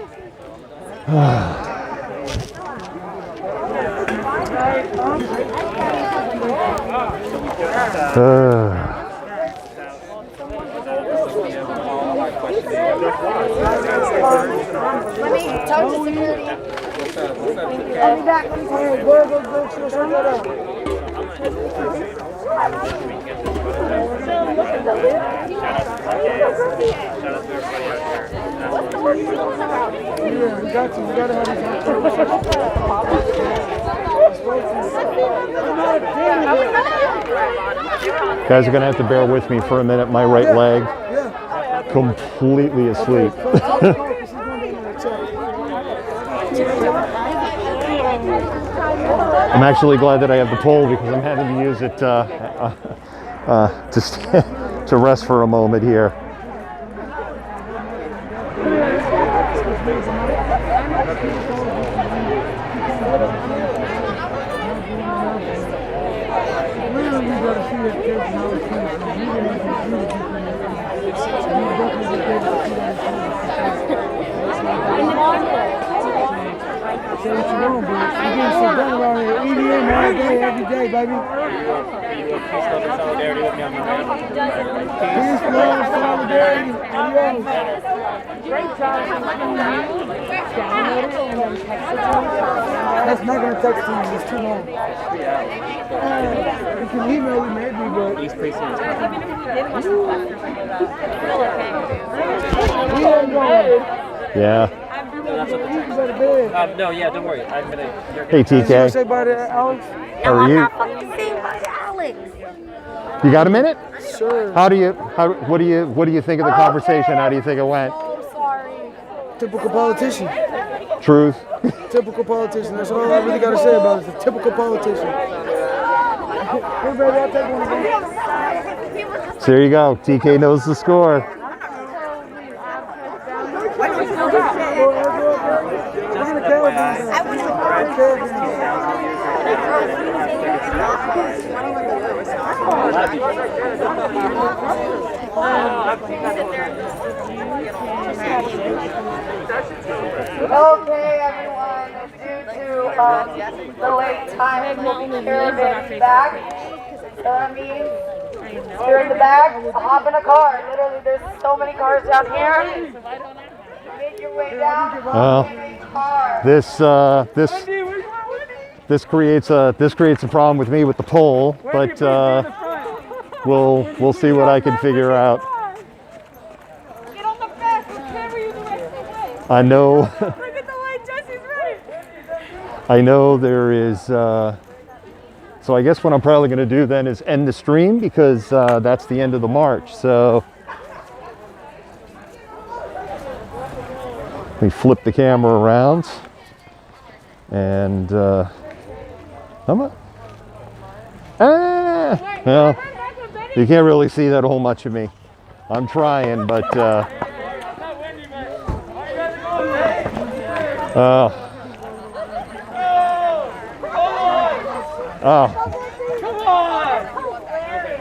Let me talk to security. I'll be back. Let me talk to Yeah, we got to. We got to have You guys are gonna have to bear with me for a minute. My right leg, completely asleep. I'm actually glad that I have the pole, because I'm having to use it to rest for a moment here. Say what you want, but you getting sit down around here, EDM all day, every day, baby. Peace, love, and solidarity with me on my man. Peace, love, and solidarity, and great job. That's not going to text to you, it's too long. You can email me maybe, but... East Precinct. Yeah. No, yeah, don't worry. I'm gonna. Hey, TK. You say bye to Alex? How are you? Alex. You got a minute? Sure. What do you think of the conversation? How do you think it went? Typical politician. Truth. Typical politician. That's all I really got to say about it. It's a typical politician. Here, baby, I'll take one of them. So there you go. TK knows the score. Okay, everyone, due to the late time of moving caravan back, so that means if you're in the back, hop in a car. Literally, there's so many cars down here. Make your way down. Well, this creates a problem with me with the pole, but we'll see what I can figure out. Get on the fence. We'll carry you the rest of the way. I know. Look at the way Jesse's ready. I know there is. So I guess what I'm probably going to do then is end the stream, because that's the end of the march. So let me flip the camera around, and well, you can't really see that whole much of me. I'm trying, but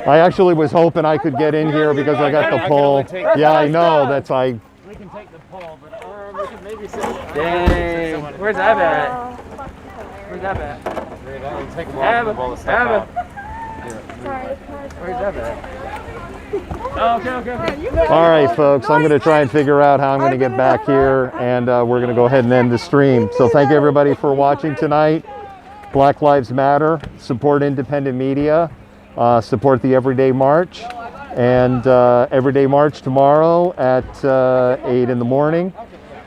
I actually was hoping I could get in here because I got the pole. Yeah, I know. That's I. We can take the pole, but we can maybe sit. Dang. Where's that at? Where's that at? Take them off and pull the stuff out. Where's that at? Okay. All right, folks. I'm going to try and figure out how I'm going to get back here, and we're going to go ahead and end the stream. So thank you everybody for watching tonight. Black Lives Matter. Support independent media. Support the Everyday March. And Everyday March tomorrow at 8 in the morning.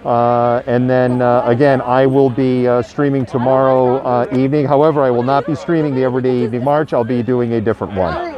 And then again, I will be streaming tomorrow evening. However, I will not be streaming the Everyday Evening March. I'll be doing a different one.